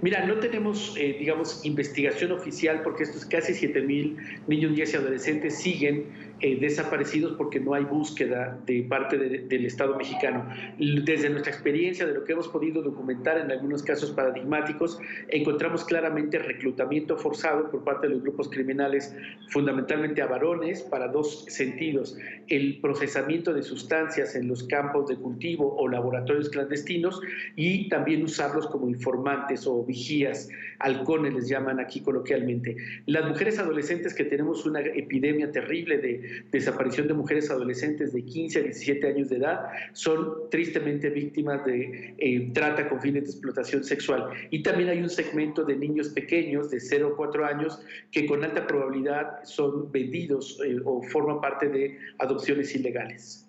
Mira, no tenemos, digamos, investigación oficial porque estos casi 7,000 niños, niñas y adolescentes siguen desaparecidos porque no hay búsqueda de parte del Estado mexicano. Desde nuestra experiencia, de lo que hemos podido documentar en algunos casos paradigmáticos, encontramos claramente reclutamiento forzado por parte de los grupos criminales, fundamentalmente a varones, para dos sentidos: el procesamiento de sustancias en los campos de cultivo o laboratorios clandestinos, y también usarlos como informantes o vigías, halcones les llaman aquí coloquialmente. Las mujeres adolescentes, que tenemos una epidemia terrible de desaparición de mujeres adolescentes de 15 a 17 años de edad, son tristemente víctimas de trata con fines de explotación sexual. Y también hay un segmento de niños pequeños de 0 a 4 años que con alta probabilidad son vendidos o forman parte de adopciones ilegales.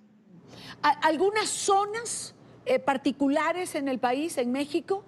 ¿Algunas zonas particulares en el país, en México?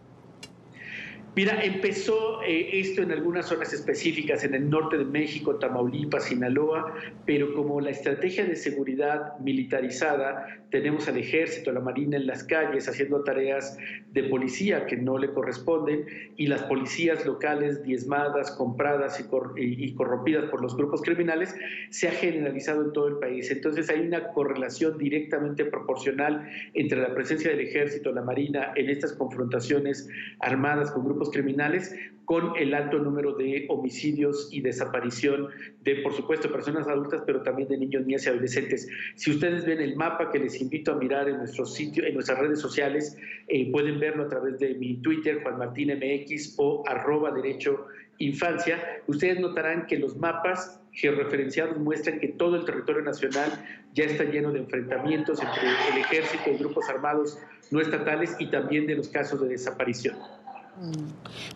Mira, empezó esto en algunas zonas específicas, en el norte de México, Tamaulipas, Sinaloa, pero como la estrategia de seguridad militarizada, tenemos al Ejército, a la Marina en las calles haciendo tareas de policía que no le corresponden, y las policías locales diezmadas, compradas y corrompidas por los grupos criminales, se ha generalizado en todo el país. Entonces hay una correlación directamente proporcional entre la presencia del Ejército, la Marina en estas confrontaciones armadas con grupos criminales, con el alto número de homicidios y desaparición de, por supuesto, personas adultas, pero también de niños, niñas y adolescentes. Si ustedes ven el mapa, que les invito a mirar en nuestro sitio, en nuestras redes sociales, pueden verlo a través de mi Twitter, Juan Martín MX, o @derechoinfancia, ustedes notarán que los mapas georreferenciados muestran que todo el territorio nacional ya está lleno de enfrentamientos entre el Ejército y grupos armados no estatales, y también de los casos de desaparición.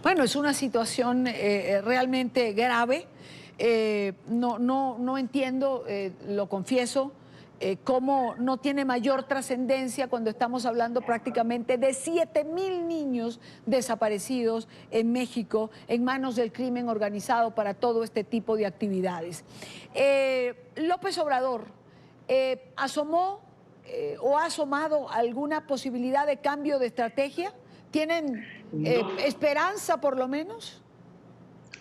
Bueno, es una situación realmente grave. No entiendo, lo confieso, cómo no tiene mayor trascendencia cuando estamos hablando prácticamente de 7,000 niños desaparecidos en México en manos del crimen organizado para todo este tipo de actividades. López Obrador, ¿asomó o ha asomado alguna posibilidad de cambio de estrategia? ¿Tienen esperanza, por lo menos?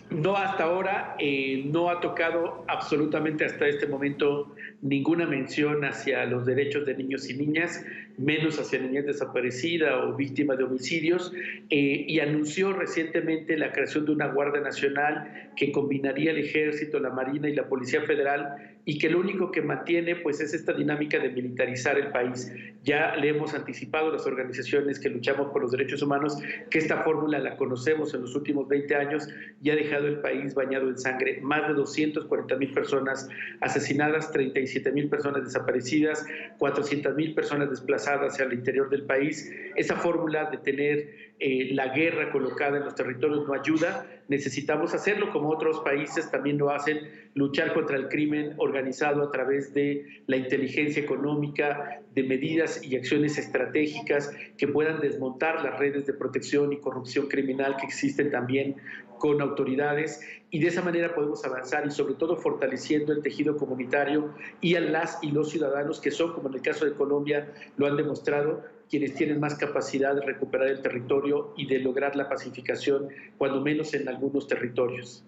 No, hasta ahora no ha tocado absolutamente hasta este momento ninguna mención hacia los derechos de niños y niñas, menos hacia niñez desaparecida o víctima de homicidios, y anunció recientemente la creación de una Guardia Nacional que combinaría el Ejército, la Marina y la Policía Federal, y que lo único que mantiene pues es esta dinámica de militarizar el país. Ya le hemos anticipado a las organizaciones que luchamos por los derechos humanos que esta fórmula la conocemos en los últimos 20 años y ha dejado el país bañado en sangre. Más de 240,000 personas asesinadas, 35 57.000 personas desaparecidas, 400.000 personas desplazadas hacia el interior del país. Esa fórmula de tener la guerra colocada en los territorios no ayuda. Necesitamos hacerlo como otros países también lo hacen, luchar contra el crimen organizado a través de la inteligencia económica, de medidas y acciones estratégicas que puedan desmontar las redes de protección y corrupción criminal que existen también con autoridades, y de esa manera podemos avanzar y sobre todo fortaleciendo el tejido comunitario y a las y los ciudadanos que son, como en el caso de Colombia, lo han demostrado, quienes tienen más capacidad de recuperar el territorio y de lograr la pacificación, cuando menos en algunos territorios.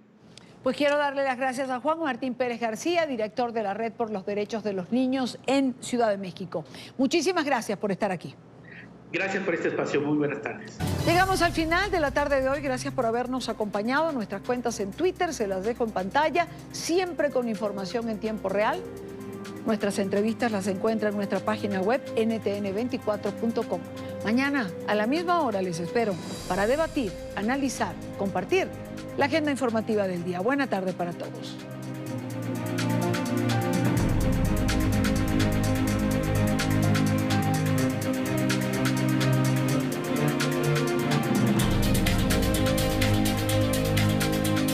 Pues quiero darle las gracias a Juan Martín Pérez García, director de la Red por los Derechos de los Niños en Ciudad de México. Muchísimas gracias por estar aquí. Gracias por este espacio. Muy buenas tardes. Llegamos al final de la tarde de hoy. Gracias por habernos acompañado. Nuestras cuentas en Twitter se las dejo en pantalla, siempre con información en tiempo real. Nuestras entrevistas las encuentran en nuestra página web ntn24.com. Mañana a la misma hora les espero para debatir, analizar, compartir la agenda informativa del día. Buena tarde para todos.